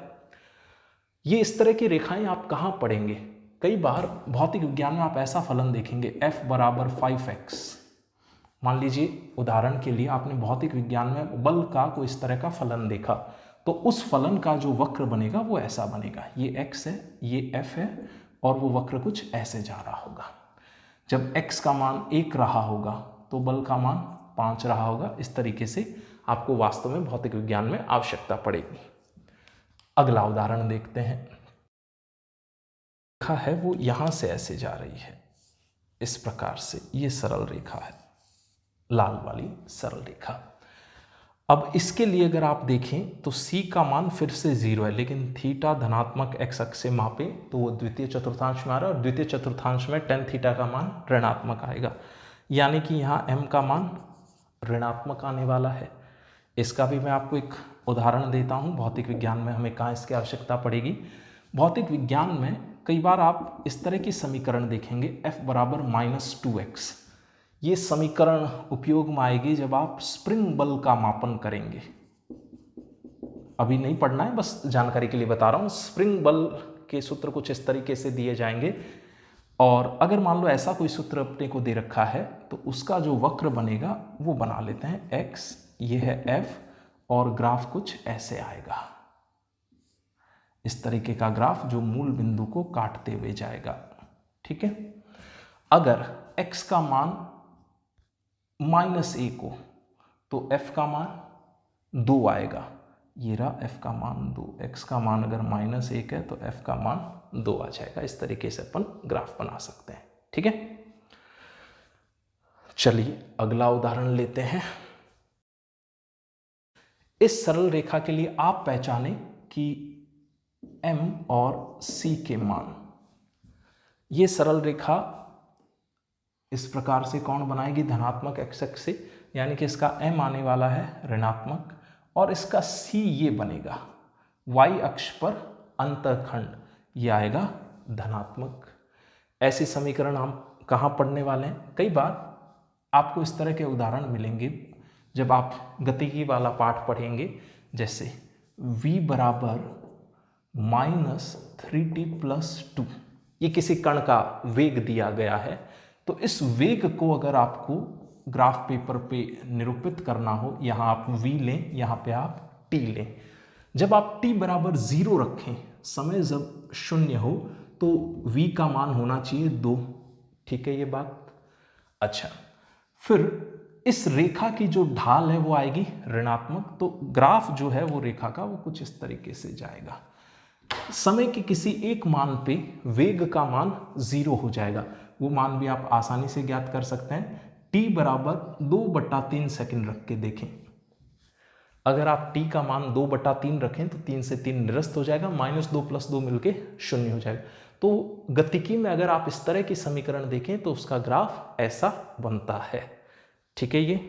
[SPEAKER 1] ये इस तरह की रेखाएं आप कहाँ पढ़ेंगे? कई बार भौतिक विज्ञान में आप ऐसा फलन देखेंगे F = 5x। मान लीजिए उदाहरण के लिए आपने भौतिक विज्ञान में बल का कोई इस तरह का फलन देखा, तो उस फलन का जो वक्र बनेगा वो ऐसा बनेगा। ये x है, ये F है और वो वक्र कुछ ऐसे जा रहा होगा। जब x का मान 1 रहा होगा तो बल का मान 5 रहा होगा। इस तरीके से आपको वास्तव में भौतिक विज्ञान में आवश्यकता पड़ेगी। अगला उदाहरण देखते हैं। रेखा है वो यहां से ऐसे जा रही है, इस प्रकार से। ये सरल रेखा है, लाल वाली सरल रेखा। अब इसके लिए अगर आप देखें तो C का मान फिर से 0 है, लेकिन थीटा धनात्मक एक्स अक्ष से मापे तो वो द्वितीय चतुर्थांश में आ रहा है और द्वितीय चतुर्थांश में tan थीटा का मान ऋणात्मक आएगा। यानी कि यहाँ m का मान ऋणात्मक आने वाला है। इसका भी मैं आपको एक उदाहरण देता हूँ। भौतिक विज्ञान में हमें कहाँ इसकी आवश्यकता पड़ेगी? भौतिक विज्ञान में कई बार आप इस तरह की समीकरण देखेंगे F = -2x। ये समीकरण उपयोग में आएगी जब आप स्प्रिंग बल का मापन करेंगे। अभी नहीं पढ़ना है, बस जानकारी के लिए बता रहा हूँ। स्प्रिंग बल के सूत्र कुछ इस तरीके से दिए जाएंगे, और अगर मान लो ऐसा कोई सूत्र अपने को दे रखा है तो उसका जो वक्र बनेगा वो बना लेते हैं x, ये है f, और ग्राफ कुछ ऐसे आएगा, इस तरीके का ग्राफ जो मूल बिंदु को काटते हुए जाएगा। ठीक है, अगर x का मान -1 हो तो f का मान 2 आएगा, ये रहा f का मान 2, x का मान अगर -1 है तो f का मान 2 आ जाएगा। इस तरीके से अपन ग्राफ बना सकते हैं। ठीक है, चलिए अगला उदाहरण लेते हैं। इस सरल रेखा के लिए आप पहचानें कि m और c के मान, ये सरल रेखा इस प्रकार से कौन बनाएगी, धनात्मक x अक्ष से, यानी कि इसका m आने वाला है ऋणात्मक, और इसका c ये बनेगा y अक्ष पर अंतःखंड, ये आएगा धनात्मक। ऐसे समीकरण हम कहाँ पढ़ने वाले हैं, कई बार आपको इस तरह के उदाहरण मिलेंगे जब आप गतिकी वाला पाठ पढ़ेंगे, जैसे v बराबर -3t+2, ये किसी कण का वेग दिया गया है, तो इस वेग को अगर आपको ग्राफ पेपर पे निरूपित करना हो, यहाँ आप v लें, यहाँ पे आप t लें। जब आप t बराबर 0 रखें, समय जब 0 हो, तो v का मान होना चाहिए 2। ठीक है ये बात। अच्छा, फिर इस रेखा की जो ढाल है वो आएगी ऋणात्मक, तो ग्राफ जो है वो रेखा का वो कुछ इस तरीके से जाएगा। समय के किसी एक मान पे वेग का मान 0 हो जाएगा, वो मान भी आप आसानी से ज्ञात कर सकते हैं। t बराबर 2/3 सेकंड रख के देखें, अगर आप t का मान 2/3 रखें तो 3 से 3 निरस्त हो जाएगा, -2 + 2 मिलके 0 हो जाएगा। तो गतिकी में अगर आप इस तरह की समीकरण देखें तो उसका ग्राफ ऐसा बनता है। ठीक है, ये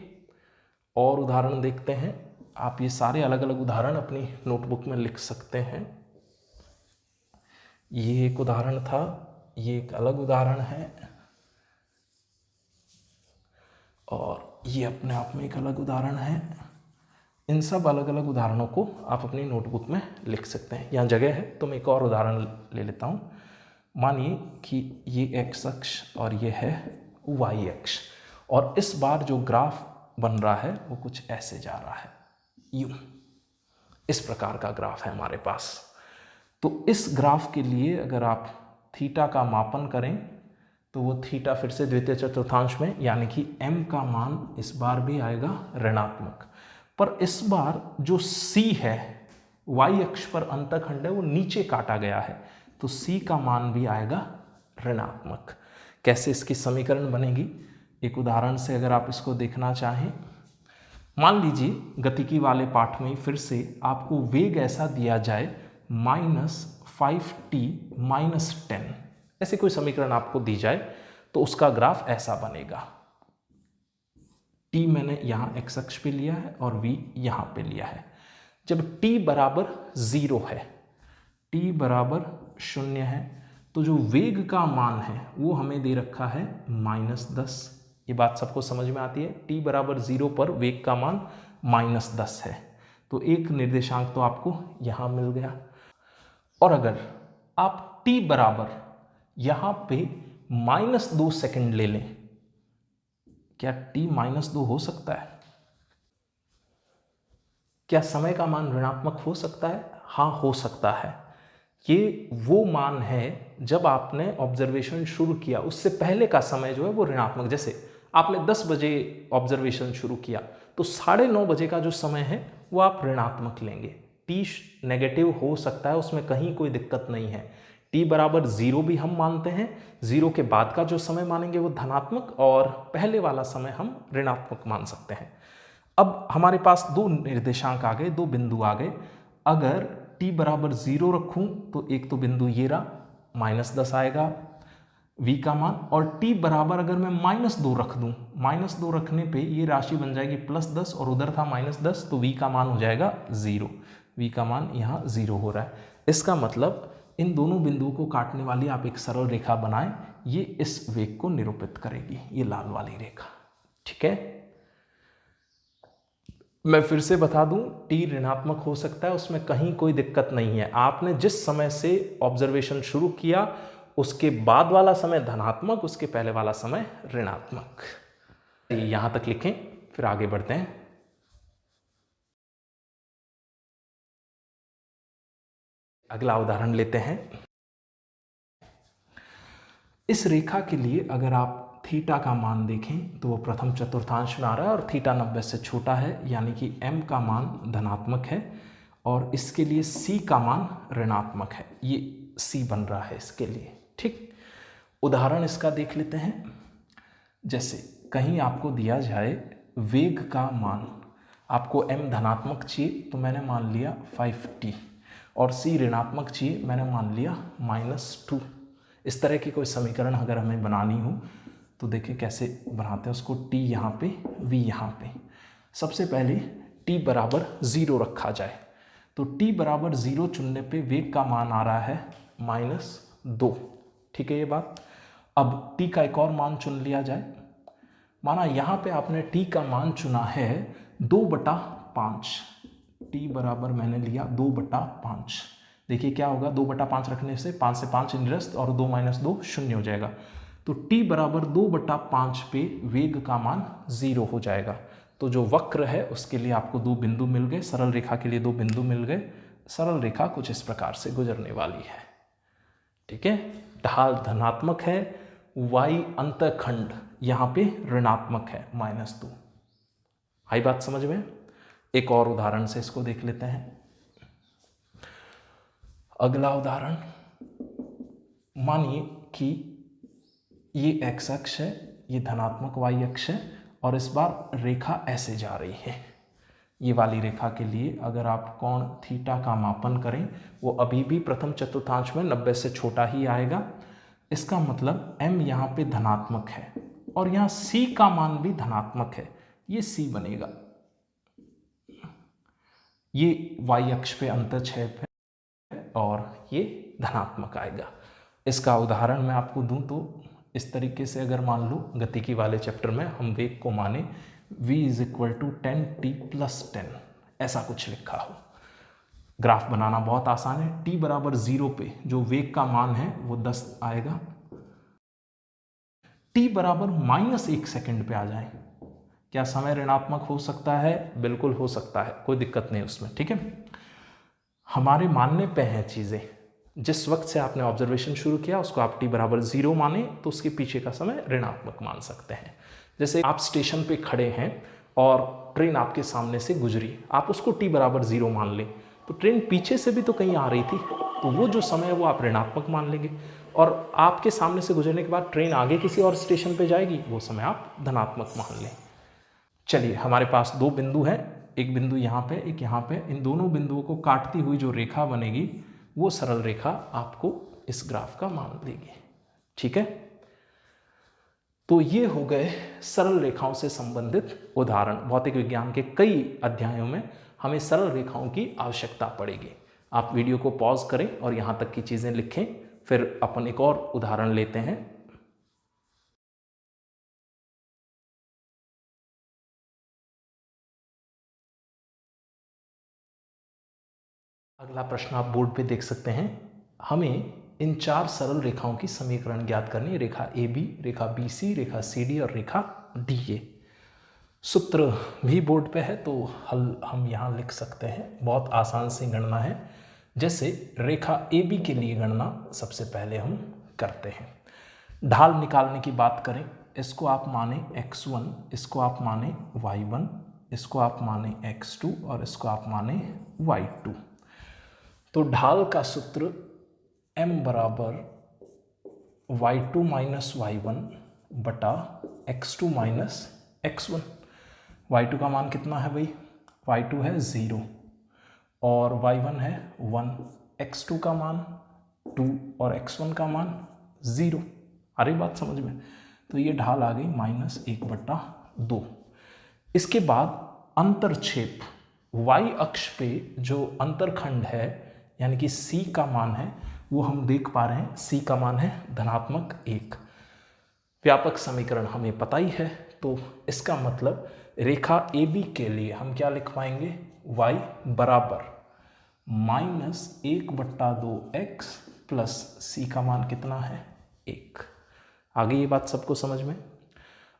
[SPEAKER 1] और उदाहरण देखते हैं। आप ये सारे अलग अलग उदाहरण अपनी नोटबुक में लिख सकते हैं। ये एक उदाहरण था, ये एक अलग उदाहरण है, और ये अपने आप में एक अलग उदाहरण है। इन सब अलग अलग उदाहरणों को आप अपनी नोटबुक में लिख सकते हैं। यहाँ जगह है तो मैं एक और उदाहरण ले लेता हूँ। मानिए कि ये x अक्ष और ये है y अक्ष, और इस बार जो ग्राफ बन रहा है वो कुछ ऐसे जा रहा है, यूं इस प्रकार का ग्राफ है हमारे पास। तो इस ग्राफ के लिए अगर आप थीटा का मापन करें तो वो थीटा फिर से द्वितीय चतुर्थांश में, यानी कि m का मान इस बार भी आएगा ऋणात्मक, पर इस बार जो c है y अक्ष पर अंतःखंड है वो नीचे काटा गया है, तो c का मान भी आएगा ऋणात्मक। कैसे इसकी समीकरण बनेगी, एक उदाहरण से अगर आप इसको देखना चाहें, मान लीजिए गतिकी वाले पाठ में फिर से आपको वेग ऐसा दिया जाए -5t - 10, ऐसे कोई समीकरण आपको दी जाए तो उसका ग्राफ ऐसा बनेगा। t मैंने यहाँ x अक्ष पे लिया है और v यहाँ पे लिया है। जब t बराबर 0 है, t बराबर 0 है, तो जो वेग का मान है वो हमें दे रखा है -10। ये बात सबको समझ में आती है, t बराबर 0 पर वेग का मान -10 है, तो एक निर्देशांक तो आपको यहाँ मिल गया। और अगर आप t बराबर यहाँ पे -2 सेकंड ले लें, क्या t -2 हो सकता है? क्या समय का मान ऋणात्मक हो सकता है? हाँ, हो सकता है। ये वो मान है जब आपने ऑब्जर्वेशन शुरू किया उससे पहले का समय जो है वो ऋणात्मक, जैसे आपने 10 बजे ऑब्जर्वेशन शुरू किया तो 9:30 बजे का जो समय है वो आप ऋणात्मक लेंगे। t नेगेटिव हो सकता है, उसमें कहीं कोई दिक्कत नहीं है। t बराबर 0 भी हम मानते हैं, 0 के बाद का जो समय मानेंगे वो धनात्मक, और पहले वाला समय हम ऋणात्मक मान सकते हैं। अब हमारे पास दो निर्देशांक आ गए, दो बिंदु आ गए। अगर t बराबर 0 रखूं तो एक तो बिंदु ये रहा, -10 आएगा v का मान, और t बराबर अगर मैं -2 रख दूं, -2 रखने पे ये राशि बन जाएगी +10 और उधर था -10, तो v का मान हो जाएगा 0। v का मान यहाँ 0 हो रहा है। इसका मतलब इन दोनों बिंदुओं को काटने वाली आप एक सरल रेखा बनाएं, ये इस वेग को निरूपित करेगी, ये लाल वाली रेखा। ठीक है, मैं फिर से बता दूं, टी ऋणात्मक हो सकता है, उसमें कहीं कोई दिक्कत नहीं है। आपने जिस समय से ऑब्जर्वेशन शुरू किया उसके बाद वाला समय धनात्मक, उसके पहले वाला समय ऋणात्मक। यहां तक लिखें, फिर आगे बढ़ते हैं। अगला उदाहरण लेते हैं। इस रेखा के लिए अगर आप थीटा का मान देखें तो वो प्रथम चतुर्थांश में आ रहा है और थीटा 90 से छोटा है, यानी कि m का मान धनात्मक है और इसके लिए c का मान ऋणात्मक है। ये c बन रहा है इसके लिए। ठीक, उदाहरण इसका देख लेते हैं। जैसे कहीं आपको दिया जाए वेग का मान, आपको m धनात्मक चाहिए तो मैंने मान लिया 5t, और c ऋणात्मक चाहिए, मैंने मान लिया -2। इस तरह की कोई समीकरण अगर हमें बनानी हो तो देखिए कैसे बनाते हैं उसको। t यहाँ पे, v यहाँ पे। सबसे पहले t बराबर 0 रखा जाए, तो t बराबर 0 चुनने पे वेग का मान आ रहा है -2। ठीक है ये बात। अब t का एक और मान चुन लिया जाए। माना यहाँ पे आपने t का मान चुना है 2/5। t बराबर मैंने लिया 2/5। देखिए क्या होगा, 2/5 रखने से 5 से 5 निरस्त और 2 - 2 शून्य हो जाएगा। तो t बराबर 2/5 पे वेग का मान 0 हो जाएगा। तो जो वक्र है उसके लिए आपको 2 बिंदु मिल गए, सरल रेखा के लिए 2 बिंदु मिल गए। सरल रेखा कुछ इस प्रकार से गुजरने वाली है। ठीक है, ढाल धनात्मक है, y अंतखंड यहाँ पे ऋणात्मक है -2। आई बात समझ में? एक और उदाहरण से इसको देख लेते हैं। अगला उदाहरण, मानिए कि ये x अक्ष है, ये धनात्मक y अक्ष है और इस बार रेखा ऐसे जा रही है। ये वाली रेखा के लिए अगर आप कोण थीटा का मापन करें वो अभी भी प्रथम चतुर्थांश में 90 से छोटा ही आएगा। इसका मतलब m यहाँ पे धनात्मक है और यहाँ c का मान भी धनात्मक है, ये c बनेगा। ये y अक्ष पे अंतःछेद है और ये धनात्मक आएगा। इसका उदाहरण मैं आपको दूं तो इस तरीके से, अगर मान लो गतिकी वाले चैप्टर में हम वेग को माने v = 10t + 10, ऐसा कुछ लिखा हो। ग्राफ बनाना बहुत आसान है। t बराबर 0 पे जो वेग का मान है वो 10 आएगा। t बराबर -1 सेकंड पे आ जाए, क्या समय ऋणात्मक हो सकता है? बिल्कुल हो सकता है, कोई दिक्कत नहीं उसमें। ठीक है, हमारे मानने पे हैं चीज़ें। जिस वक्त से आपने ऑब्जर्वेशन शुरू किया उसको आप t बराबर 0 माने तो उसके पीछे का समय ऋणात्मक मान सकते हैं। जैसे आप स्टेशन पे खड़े हैं और ट्रेन आपके सामने से गुजरी, आप उसको t बराबर 0 मान लें तो ट्रेन पीछे से भी तो कहीं आ रही थी, तो वो जो समय है वो आप ऋणात्मक मान लेंगे। और आपके सामने से गुजरने के बाद ट्रेन आगे किसी और स्टेशन पे जाएगी, वो समय आप धनात्मक मान लें। चलिए, हमारे पास 2 बिंदु हैं, एक बिंदु यहाँ पे, एक यहाँ पे। इन दोनों बिंदुओं को काटती हुई जो रेखा बनेगी वो सरल रेखा आपको इस ग्राफ का मान देगी। ठीक है, तो ये हो गए सरल रेखाओं से संबंधित उदाहरण। भौतिक विज्ञान के कई अध्यायों में हमें सरल रेखाओं की आवश्यकता पड़ेगी। आप वीडियो को पॉज करें और यहाँ तक की चीज़ें लिखें, फिर अपन एक और उदाहरण लेते हैं। अगला प्रश्न आप बोर्ड पे देख सकते हैं। हमें इन 4 सरल रेखाओं की समीकरण ज्ञात करनी है। रेखा AB, रेखा BC, रेखा CD और रेखा DA। सूत्र भी बोर्ड पे है तो हल हम यहाँ लिख सकते हैं। बहुत आसान सी गणना है। जैसे रेखा AB के लिए गणना सबसे पहले हम करते हैं। ढाल निकालने की बात करें, इसको आप माने x1, इसको आप माने y1, इसको आप माने x2 और इसको आप माने y2। तो ढाल का सूत्र m बराबर y2 - y1 बटा x2 - x1। y2 का मान कितना है भाई? y2 है 0 और y1 है 1, x2 का मान 2 और x1 का मान 0। आ रही बात समझ में? तो ये ढाल आ गई -1/2। इसके बाद अंतरछेद, y अक्ष पे जो अंतरखंड है यानी कि c का मान है वो हम देख पा रहे हैं, c का मान है धनात्मक 1। व्यापक समीकरण हमें पता ही है, तो इसका मतलब रेखा ए बी के लिए हम क्या लिख पाएंगे, y बराबर -1/2x प्लस सी का मान कितना है 1। आगे ये बात सबको समझ में।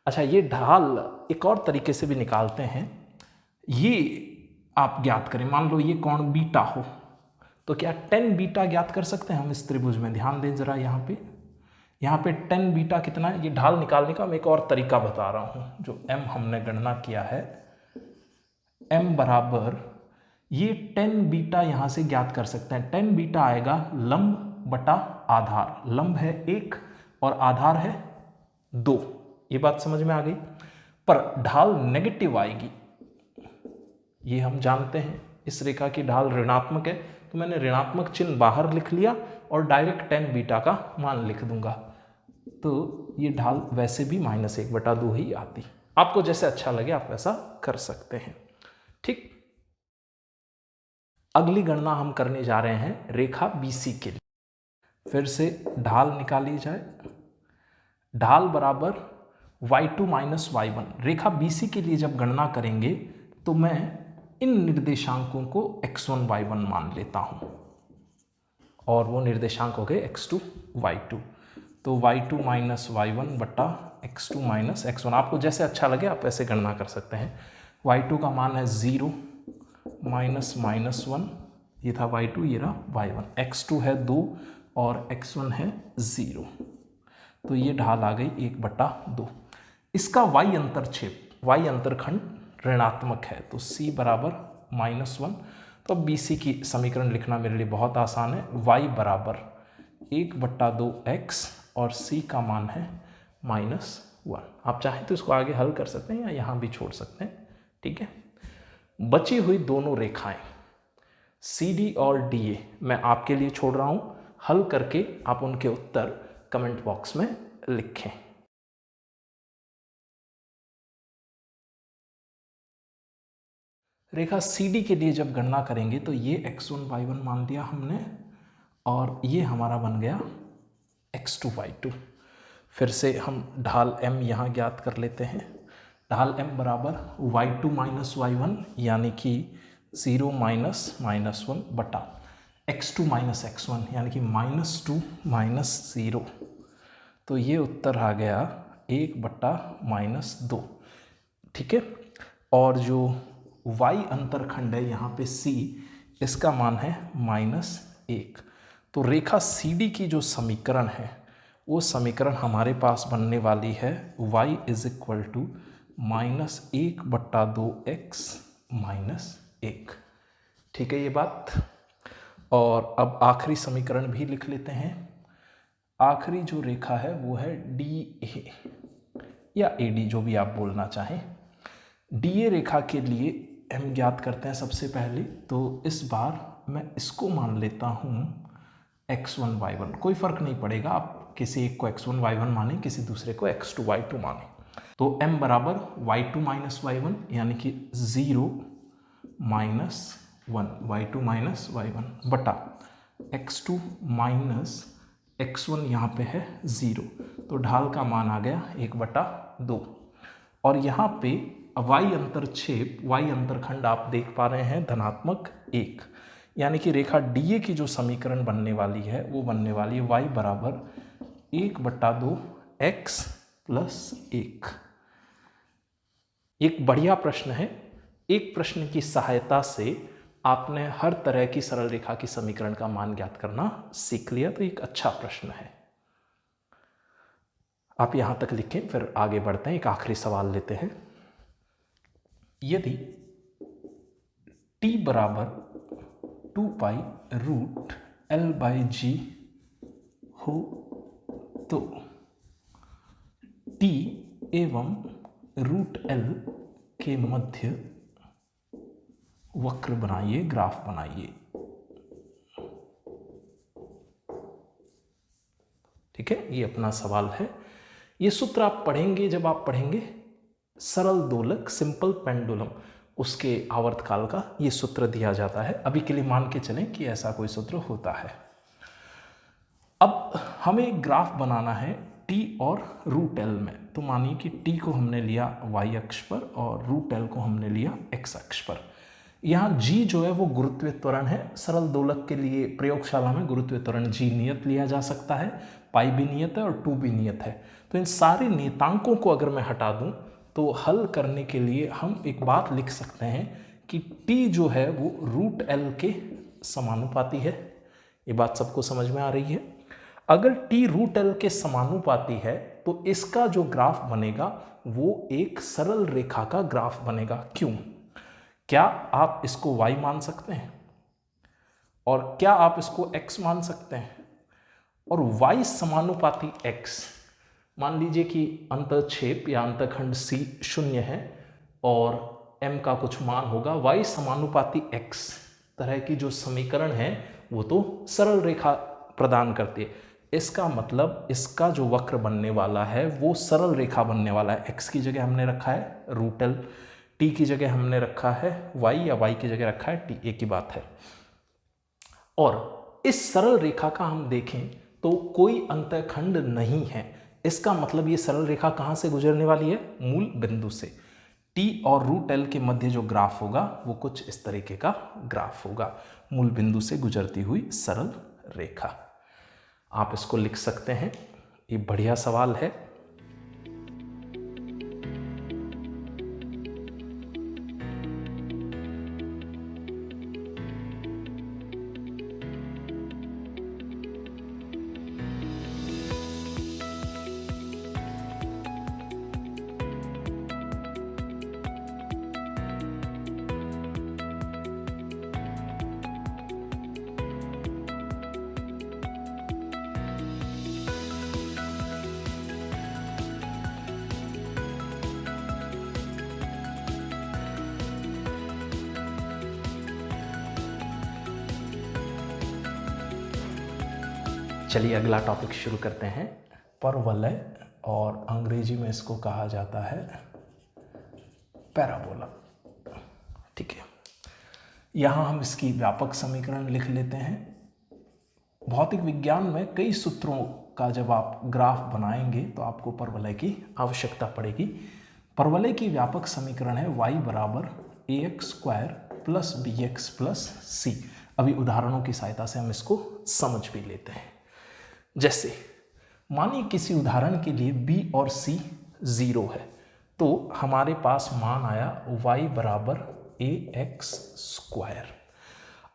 [SPEAKER 1] अच्छा, ये ढाल एक और तरीके से भी निकालते हैं। ये आप ज्ञात करें, मान लो ये कोण बीटा हो तो क्या tan बीटा ज्ञात कर सकते हैं हम इस त्रिभुज में। ध्यान दें जरा, यहाँ पे tan बीटा कितना है। ये ढाल निकालने का मैं एक और तरीका बता रहा हूँ। जो m हमने गणना किया है, m बराबर ये tan बीटा यहाँ से ज्ञात कर सकते हैं। tan बीटा आएगा लंब बटा आधार। लंब है 1 और आधार है 2। ये बात समझ में आ गई। पर ढाल नेगेटिव आएगी, ये हम जानते हैं। इस रेखा की ढाल ऋणात्मक है तो मैंने ऋणात्मक चिन्ह बाहर लिख लिया और डायरेक्ट tan बीटा का मान लिख दूंगा। तो ये ढाल वैसे भी -1/2 ही आती। आपको जैसे अच्छा लगे आप वैसा कर सकते हैं। ठीक, अगली गणना हम करने जा रहे हैं रेखा BC के लिए। फिर से ढाल निकाली जाए। ढाल बराबर y2 - y1। रेखा BC के लिए जब गणना करेंगे तो मैं इन निर्देशांकों को x1 y1 मान लेता हूं और वो निर्देशांक हो गए x2 y2। तो y2 - y1 बटा x2 - x1। आपको जैसे अच्छा लगे आप वैसे गणना कर सकते हैं। y2 का मान है 0 -1, ये था y2, ये रहा y1। x2 है 2 और x1 है 0। तो ये ढाल आ गई 1/2। इसका y अंतरखंड ऋणात्मक है तो c बराबर -1। तो अब BC की समीकरण लिखना मेरे लिए बहुत आसान है। y बराबर 1/2x और c का मान है -1। आप चाहें तो इसको आगे हल कर सकते हैं या यहाँ भी छोड़ सकते हैं। ठीक है, बची हुई दोनों रेखाएं CD और DA मैं आपके लिए छोड़ रहा हूँ। हल करके आप उनके उत्तर कमेंट बॉक्स में लिखें। रेखा CD के लिए जब गणना करेंगे तो ये x1 y1 मान लिया हमने और ये हमारा बन गया x2 y2। फिर से हम ढाल m यहाँ ज्ञात कर लेते हैं। ढाल m बराबर y2 - y1 यानी कि 0 - -1 बटा x2 - x1 यानी कि -2 - 0। तो ये उत्तर आ गया 1/-2। ठीक है, और जो y अंतरखंड है यहाँ पे c, इसका मान है -1। तो रेखा CD की जो समीकरण है वो समीकरण हमारे पास बनने वाली है y = -1/2x - 1। ठीक है ये बात। और अब आखिरी समीकरण भी लिख लेते हैं। आखिरी जो रेखा है वो है DA या AD, जो भी आप बोलना चाहें। DA रेखा के लिए हम ज्ञात करते हैं सबसे पहले। तो इस बार मैं इसको मान लेता हूँ x1 y1। कोई फ़र्क नहीं पड़ेगा, आप किसी एक को x1 y1 माने, किसी दूसरे को x2 y2 माने। तो m बराबर y2 - y1 यानी कि 0 - 1 y2 - y1 बटा x2 - x1 यहाँ पे है 0। तो ढाल का मान आ गया 1/2। और यहाँ पे y अंतरखंड आप देख पा रहे हैं धनात्मक 1, यानी कि रेखा DA की जो समीकरण बनने वाली है वो बनने वाली है y बराबर 1/2x + 1। एक बढ़िया प्रश्न है। एक प्रश्न की सहायता से आपने हर तरह की सरल रेखा की समीकरण का मान ज्ञात करना सीख लिया, तो एक अच्छा प्रश्न है। आप यहां तक लिखें, फिर आगे बढ़ते हैं। एक आखिरी सवाल लेते हैं। यदि t बराबर 2π√L/g हो तो t एवं √L के मध्य वक्र बनाइए, ग्राफ बनाइए। ठीक है, ये अपना सवाल है। ये सूत्र आप पढ़ेंगे, जब आप पढ़ेंगे सरल दोलक, सिंपल पेंडुलम, उसके आवर्तकाल का ये सूत्र दिया जाता है। अभी के लिए मान के चलें कि ऐसा कोई सूत्र होता है। अब हमें एक ग्राफ बनाना है टी और रूट एल में। तो मानिए कि टी को हमने लिया वाई अक्ष पर और रूट एल को हमने लिया एक्स अक्ष पर। यहाँ जी जो है वो गुरुत्वीय त्वरण है। सरल दोलक के लिए प्रयोगशाला में गुरुत्वीय त्वरण जी नियत लिया जा सकता है, पाई भी नियत है और टू भी नियत है। तो इन सारे नियतांकों को अगर मैं हटा दूं तो हल करने के लिए हम एक बात लिख सकते हैं कि टी जो है वो रूट एल के समानुपाती है। ये बात सबको समझ में आ रही है? अगर टी रूट एल के समानुपाती है तो इसका जो ग्राफ बनेगा वो एक सरल रेखा का ग्राफ बनेगा। क्यों? क्या आप इसको y मान सकते हैं और क्या आप इसको x मान सकते हैं? और y समानुपाती x, मान लीजिए कि अंतःक्षेप या अंतःखंड C शून्य है और m का कुछ मान होगा, y समानुपाती x तरह की जो समीकरण है वो तो सरल रेखा प्रदान करती है। इसका मतलब इसका जो वक्र बनने वाला है वो सरल रेखा बनने वाला है। x की जगह हमने रखा है रूट एल, टी की जगह हमने रखा है y या y की जगह रखा है टी, एक ही बात है। और इस सरल रेखा का हम देखें तो कोई अंतःखंड नहीं है। इसका मतलब ये सरल रेखा कहाँ से गुजरने वाली है? मूल बिंदु से। टी और रूट एल के मध्य जो ग्राफ होगा वो कुछ इस तरीके का ग्राफ होगा, मूल बिंदु से गुजरती हुई सरल रेखा। आप इसको लिख सकते हैं। ये बढ़िया सवाल है। चलिए अगला टॉपिक शुरू करते हैं, परवलय, और अंग्रेजी में इसको कहा जाता है पैराबोला। ठीक है, यहाँ हम इसकी व्यापक समीकरण लिख लेते हैं। भौतिक विज्ञान में कई सूत्रों का जब आप ग्राफ बनाएंगे तो आपको परवलय की आवश्यकता पड़ेगी। परवलय की व्यापक समीकरण है y बराबर ax² plus bx plus c। अभी उदाहरणों की सहायता से हम इसको समझ भी लेते हैं। जैसे मानिए किसी उदाहरण के लिए b और c 0 है, तो हमारे पास मान आया y बराबर ax²।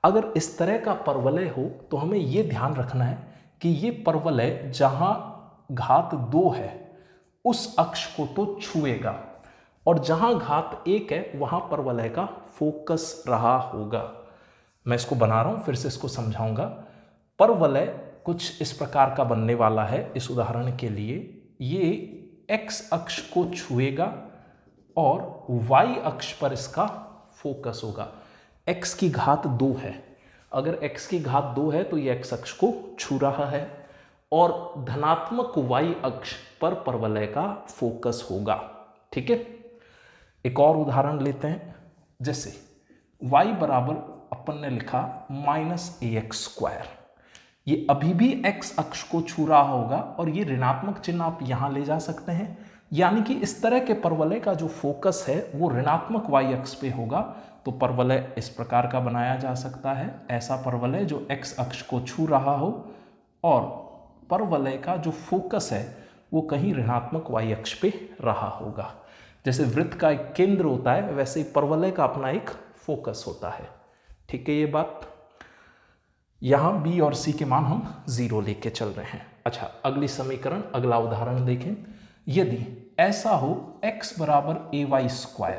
[SPEAKER 1] अगर इस तरह का परवलय हो तो हमें ये ध्यान रखना है कि ये परवलय जहाँ घात 2 है उस अक्ष को तो छुएगा और जहाँ घात 1 है वहाँ परवलय का फोकस रहा होगा। मैं इसको बना रहा हूँ, फिर से इसको समझाऊंगा। परवलय कुछ इस प्रकार का बनने वाला है। इस उदाहरण के लिए ये x अक्ष को छुएगा और y अक्ष पर इसका फोकस होगा। x की घात 2 है, अगर x की घात 2 है तो ये x अक्ष को छू रहा है और धनात्मक y अक्ष पर परवलय का फोकस होगा। ठीक है, एक और उदाहरण लेते हैं। जैसे y बराबर अपन ने लिखा -ax², ये अभी भी x अक्ष को छू रहा होगा और ये ऋणात्मक चिन्ह आप यहां ले जा सकते हैं, यानी कि इस तरह के परवलय का जो फोकस है वो ऋणात्मक y अक्ष पे होगा। तो परवलय इस प्रकार का बनाया जा सकता है, ऐसा परवलय जो x अक्ष को छू रहा हो और परवलय का जो फोकस है वो कहीं ऋणात्मक y अक्ष पे रहा होगा। जैसे वृत्त का एक केंद्र होता है वैसे ही परवलय का अपना एक फोकस होता है। ठीक है, ये बात। यहाँ b और c के मान हम 0 लेके चल रहे हैं। अच्छा, अगली समीकरण, अगला उदाहरण देखें। यदि ऐसा हो x बराबर ay²,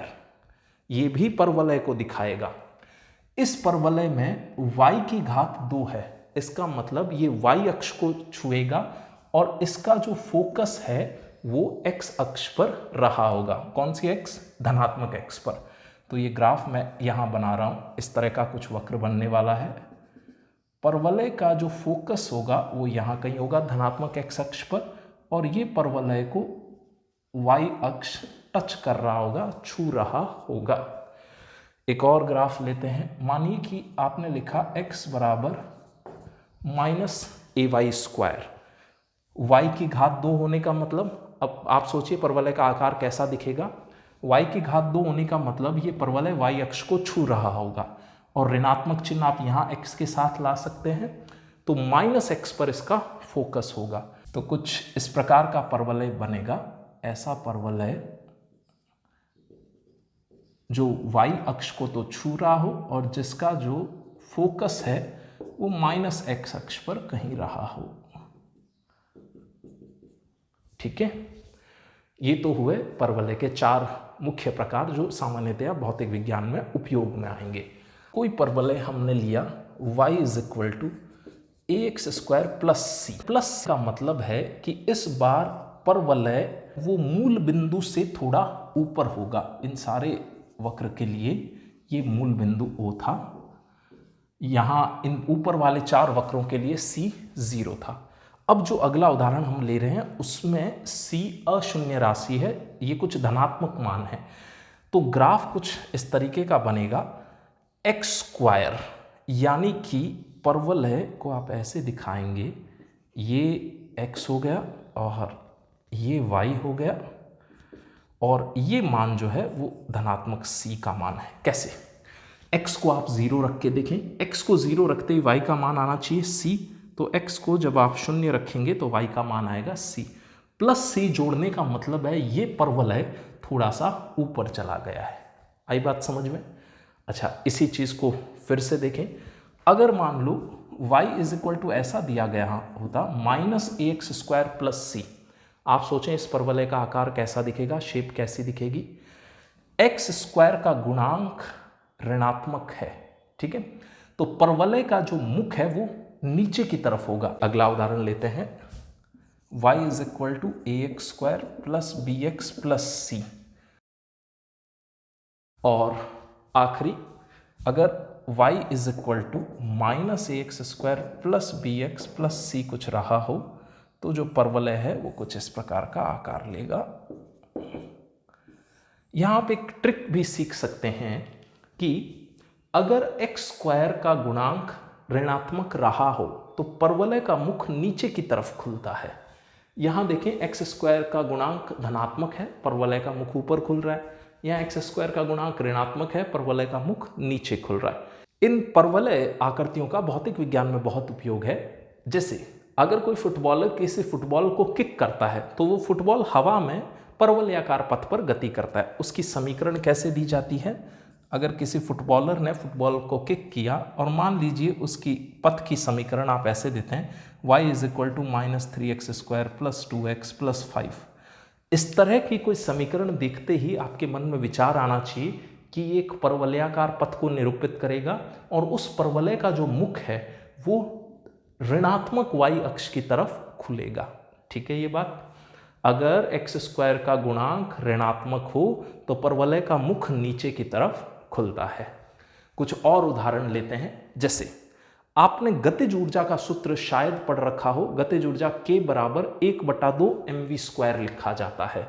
[SPEAKER 1] ये भी परवलय को दिखाएगा। इस परवलय में y की घात 2 है, इसका मतलब ये y अक्ष को छुएगा और इसका जो फोकस है वो x अक्ष पर रहा होगा। कौन सी x? धनात्मक x पर। तो ये ग्राफ मैं यहाँ बना रहा हूँ, इस तरह का कुछ वक्र बनने वाला है। परवलय का जो फोकस होगा वो यहाँ कहीं होगा धनात्मक x अक्ष पर और ये परवलय को y अक्ष टच कर रहा होगा, छू रहा होगा। एक और ग्राफ लेते हैं। मानिए कि आपने लिखा x बराबर -ay²। y की घात 2 होने का मतलब, अब आप सोचिए परवलय का आकार कैसा दिखेगा। y की घात 2 होने का मतलब ये परवलय y अक्ष को छू रहा होगा, और ऋणात्मक चिन्ह आप यहाँ x के साथ ला सकते हैं, तो -x पर इसका फोकस होगा। तो कुछ इस प्रकार का परवलय बनेगा, ऐसा परवलय जो y अक्ष को तो छू रहा हो और जिसका जो फोकस है वो -x अक्ष पर कहीं रहा हो। ठीक है, ये तो हुए परवलय के 4 मुख्य प्रकार जो सामान्यतया भौतिक विज्ञान में उपयोग में आएंगे। कोई परवलय हमने लिया y = ax² + c। प्लस का मतलब है कि इस बार परवलय वो मूल बिंदु से थोड़ा ऊपर होगा। इन सारे वक्र के लिए ये मूल बिंदु O था, यहाँ इन ऊपर वाले 4 वक्रों के लिए C 0 था। अब जो अगला उदाहरण हम ले रहे हैं उसमें C अशून्य राशि है, ये कुछ धनात्मक मान है। तो ग्राफ कुछ इस तरीके का बनेगा, x², यानी कि परवलय को आप ऐसे दिखाएंगे, ये x हो गया और ये y हो गया, और ये मान जो है वो धनात्मक C का मान है। कैसे? x को आप 0 रख के देखें, x को 0 रखते ही y का मान आना चाहिए C, तो x को जब आप 0 रखेंगे तो y का मान आएगा C। +C जोड़ने का मतलब है ये परवलय थोड़ा सा ऊपर चला गया है। आई बात समझ में? अच्छा, इसी चीज़ को फिर से देखें, अगर मान लो y = ऐसा दिया गया होता -ax² + c, आप सोचें इस परवलय का आकार कैसा दिखेगा, शेप कैसी दिखेगी। x² का गुणांक ऋणात्मक है, ठीक है, तो परवलय का जो मुख है वो नीचे की तरफ होगा। अगला उदाहरण लेते हैं, y = ax² + bx + c, और आखिरी अगर y = -ax² + bx + c कुछ रहा हो तो जो परवलय है वो कुछ इस प्रकार का आकार लेगा। यहाँ आप एक ट्रिक भी सीख सकते हैं कि अगर x² का गुणांक ऋणात्मक रहा हो तो परवलय का मुख नीचे की तरफ खुलता है। यहाँ देखें x² का गुणांक धनात्मक है, परवलय का मुख ऊपर खुल रहा है। यहाँ x² का गुणांक ऋणात्मक है, परवलय का मुख नीचे खुल रहा है। इन परवलय आकृतियों का भौतिक विज्ञान में बहुत उपयोग है। जैसे अगर कोई फुटबॉलर किसी फुटबॉल को किक करता है तो वो फुटबॉल हवा में परवलयाकार पथ पर गति करता है। उसकी समीकरण कैसे दी जाती है? अगर किसी फुटबॉलर ने फुटबॉल को किक किया और मान लीजिए उसकी पथ की समीकरण आप ऐसे देते हैं, y = -3x² + 2x + 5। इस तरह की कोई समीकरण देखते ही आपके मन में विचार आना चाहिए कि ये एक परवलयाकार पथ को निरूपित करेगा और उस परवलय का जो मुख है वो ऋणात्मक y अक्ष की तरफ खुलेगा। ठीक है ये बात? अगर x² का गुणांक ऋणात्मक हो तो परवलय का मुख नीचे की तरफ खुलता है। कुछ और उदाहरण लेते हैं, जैसे आपने गतिज ऊर्जा का सूत्र शायद पढ़ रखा हो, गतिज ऊर्जा K = 1/2 mv² लिखा जाता है।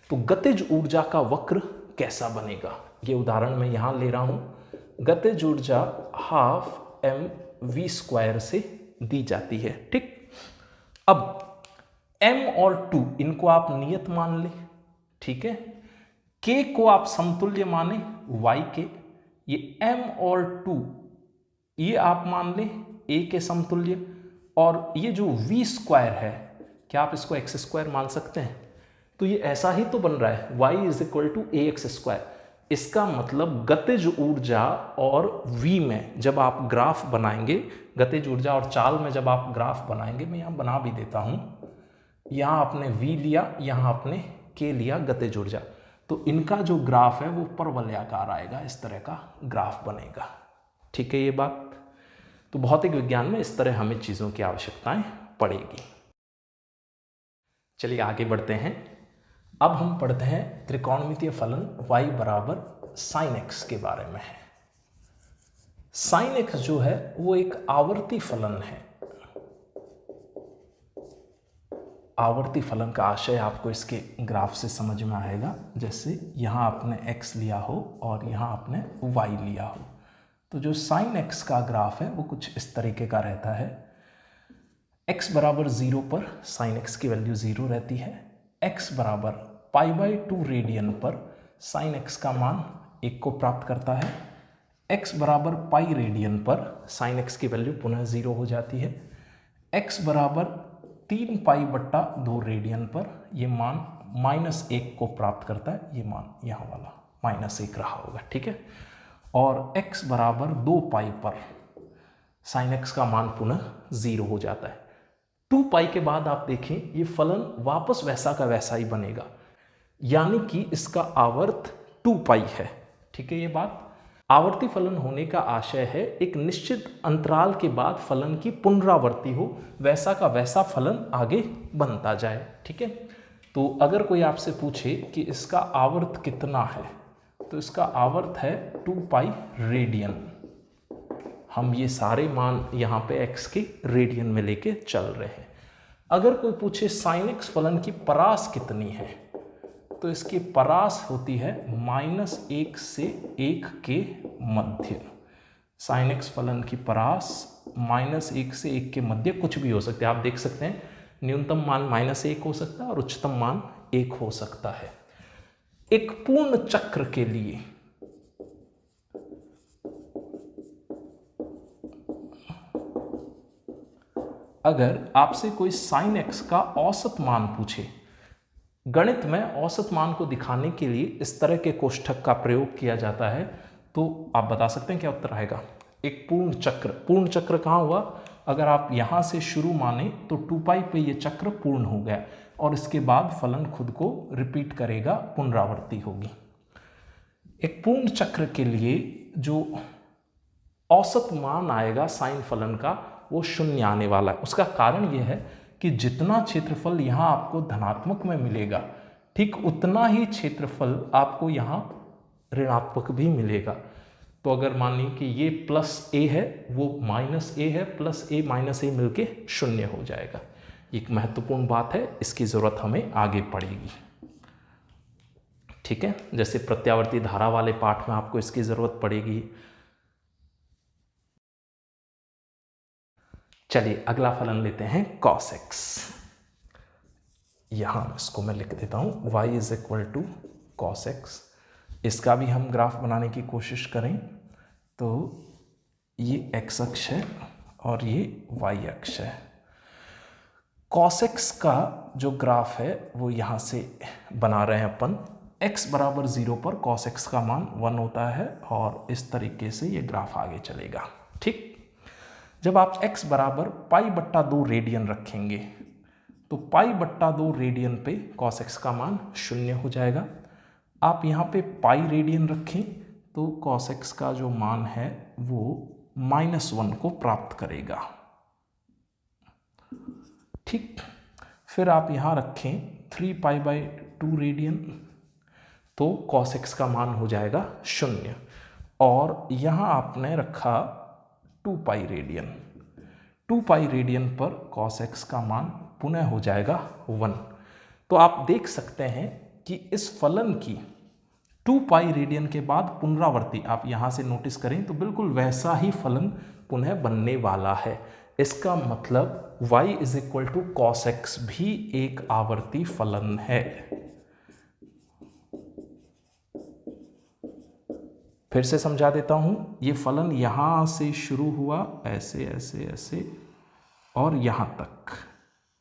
[SPEAKER 1] तो गतिज ऊर्जा का वक्र कैसा बनेगा, ये उदाहरण मैं यहां ले रहा हूं। गतिज ऊर्जा 12 mv² से दी जाती है, ठीक। अब m और 2 इनको आप नियत मान लें, ठीक है। k को आप समतुल्य माने y के, ये m और 2 ये आप मान लें a के समतुल्य, और ये जो v² है क्या आप इसको x² मान सकते हैं? तो ये ऐसा ही तो बन रहा है, y = ax²। इसका मतलब गतिज ऊर्जा और v में जब आप ग्राफ बनाएंगे, गतिज ऊर्जा और चाल में जब आप ग्राफ बनाएंगे, मैं यहाँ बना भी देता हूँ, यहाँ आपने v लिया, यहाँ आपने k लिया गतिज ऊर्जा, तो इनका जो ग्राफ है वो परवलयाकार आएगा, इस तरह का ग्राफ बनेगा। ठीक है ये बात? तो भौतिक विज्ञान में इस तरह हमें चीज़ों की आवश्यकताएं पड़ेगी। चलिए आगे बढ़ते हैं। अब हम पढ़ते हैं त्रिकोणमितीय फलन y = sin x के बारे में है। sin x जो है वो एक आवर्ती फलन है। आवर्ती फलन का आशय आपको इसके ग्राफ से समझ में आएगा। जैसे यहाँ आपने x लिया हो और यहाँ आपने y लिया हो, तो जो sin x का ग्राफ है वो कुछ इस तरीके का रहता है। x बराबर 0 पर साइन x की वैल्यू 0 रहती है। x बराबर π/2 रेडियन पर साइन x का मान 1 को प्राप्त करता है। x बराबर पाई रेडियन पर साइन x की वैल्यू पुनः 0 हो जाती है। x बराबर 3π/2 रेडियन पर ये मान -1 को प्राप्त करता है। ये मान यहाँ वाला -1 रहा होगा, ठीक है। और x बराबर 2π पर साइन x का मान पुनः 0 हो जाता है। 2π के बाद आप देखें ये फलन वापस वैसा का वैसा ही बनेगा, यानी कि इसका आवर्त 2π है, ठीक है। ये बात आवर्ती फलन होने का आशय है एक निश्चित अंतराल के बाद फलन की पुनरावृत्ति हो, वैसा का वैसा फलन आगे बनता जाए, ठीक है। तो अगर कोई आपसे पूछे कि इसका आवर्त कितना है, तो इसका आवर्त है 2π रेडियन। हम ये सारे मान यहाँ पे x के रेडियन में लेके चल रहे हैं। अगर कोई पूछे साइन x फलन की परास कितनी है, तो इसकी परास होती है -1 से 1 के मध्य। साइन x फलन की परास -1 से 1 के मध्य कुछ भी हो सकते हैं। आप देख सकते हैं न्यूनतम मान -1 हो सकता है और उच्चतम मान 1 हो सकता है। एक पूर्ण चक्र के लिए अगर आपसे कोई साइन x का औसत मान पूछे, गणित में औसत मान को दिखाने के लिए इस तरह के कोष्ठक का प्रयोग किया जाता है, तो आप बता सकते हैं क्या उत्तर आएगा। एक पूर्ण चक्र कहाँ हुआ, अगर आप यहाँ से शुरू माने तो 2π पे ये चक्र पूर्ण हो गया और इसके बाद फलन खुद को रिपीट करेगा, पुनरावृत्ति होगी। एक पूर्ण चक्र के लिए जो औसत मान आएगा साइन फलन का वो 0 आने वाला है। उसका कारण ये है कि जितना क्षेत्रफल यहाँ आपको धनात्मक में मिलेगा, ठीक उतना ही क्षेत्रफल आपको यहाँ ऋणात्मक भी मिलेगा। तो अगर मानिए कि ये +a है, वो -a है, +a मिलके 0 हो जाएगा। एक महत्वपूर्ण बात है, इसकी ज़रूरत हमें आगे पड़ेगी, ठीक है। जैसे प्रत्यावर्ती धारा वाले पाठ में आपको इसकी ज़रूरत पड़ेगी। चलिए अगला फलन लेते हैं cos x। यहाँ इसको मैं लिख देता हूँ y = cos x। इसका भी हम ग्राफ बनाने की कोशिश करें तो ये x अक्ष है और ये y अक्ष है। cos x का जो ग्राफ है वो यहाँ से बना रहे हैं अपन। x बराबर 0 पर cos x का मान 1 होता है और इस तरीके से ये ग्राफ आगे चलेगा, ठीक। जब आप x बराबर π/2 रेडियन रखेंगे तो π/2 रेडियन पे cos x का मान 0 हो जाएगा। आप यहाँ पे पाई रेडियन रखें तो cos x का जो मान है वो -1 को प्राप्त करेगा, ठीक। फिर आप यहाँ रखें 3π/2 रेडियन तो cos x का मान हो जाएगा 0 और यहाँ आपने रखा 2π रेडियन। 2π रेडियन पर cos x का मान पुनः हो जाएगा 1। तो आप देख सकते हैं कि इस फलन की 2π रेडियन के बाद पुनरावृत्ति आप यहाँ से नोटिस करें तो बिल्कुल वैसा ही फलन पुनः बनने वाला है। इसका मतलब y = cos x भी एक आवर्ती फलन है। फिर से समझा देता हूँ, ये फलन यहाँ से शुरू हुआ ऐसे ऐसे ऐसे और यहाँ तक।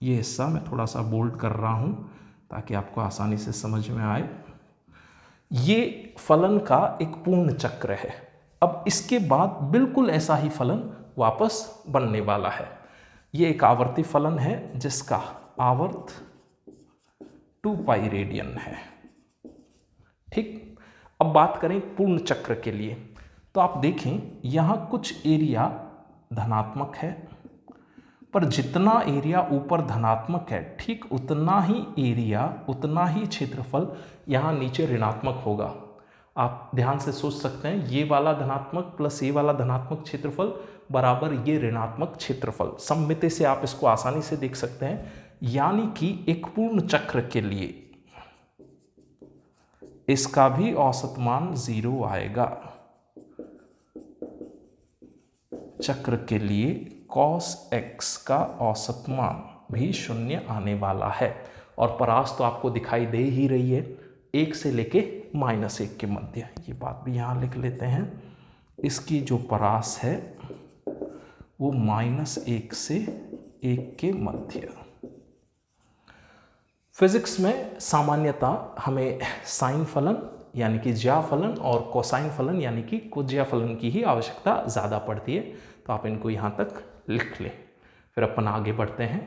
[SPEAKER 1] ये हिस्सा मैं थोड़ा सा बोल्ड कर रहा हूँ ताकि आपको आसानी से समझ में आए। ये फलन का एक पूर्ण चक्र है। अब इसके बाद बिल्कुल ऐसा ही फलन वापस बनने वाला है। ये एक आवर्ती फलन है जिसका आवर्त 2π रेडियन है, ठीक। अब बात करें पूर्ण चक्र के लिए तो आप देखें यहाँ कुछ एरिया धनात्मक है, पर जितना एरिया ऊपर धनात्मक है ठीक उतना ही एरिया, उतना ही क्षेत्रफल यहाँ नीचे ऋणात्मक होगा। आप ध्यान से सोच सकते हैं ये वाला धनात्मक प्लस ये वाला धनात्मक क्षेत्रफल बराबर ये ऋणात्मक क्षेत्रफल। सममिति से आप इसको आसानी से देख सकते हैं, यानी कि एक पूर्ण चक्र के लिए इसका भी औसत मान 0 आएगा, चक्र के लिए cos x का औसत मान भी 0 आने वाला है। और परास तो आपको दिखाई दे ही रही है, 1 से लेके -1 के मध्य। ये बात भी यहाँ लिख लेते हैं, इसकी जो परास है वो -1 से 1 के मध्य। फिजिक्स में सामान्यतः हमें साइन फलन यानी कि ज्या फलन और कोसाइन फलन यानी कि कोज्या फलन की ही आवश्यकता ज़्यादा पड़ती है, तो आप इनको यहाँ तक लिख लें। फिर अपन आगे बढ़ते हैं।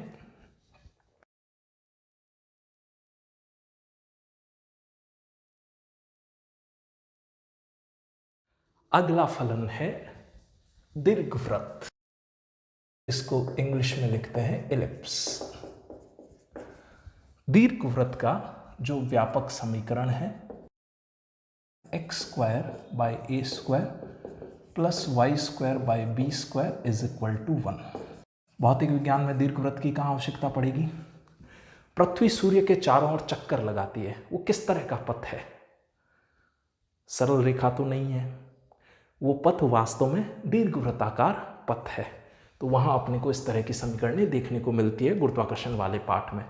[SPEAKER 1] अगला फलन है दीर्घवृत्त, इसको इंग्लिश में लिखते हैं एलिप्स। दीर्घवृत्त का जो व्यापक समीकरण है x² by a² plus y² by b² is equal to 1। भौतिक विज्ञान में दीर्घवृत्त की कहाँ आवश्यकता पड़ेगी? पृथ्वी सूर्य के चारों ओर चक्कर लगाती है, वो किस तरह का पथ है? सरल रेखा तो नहीं है, वो पथ वास्तव में दीर्घवृत्ताकार पथ है। तो वहां अपने को इस तरह की समीकरणें देखने को मिलती है गुरुत्वाकर्षण वाले पाठ में।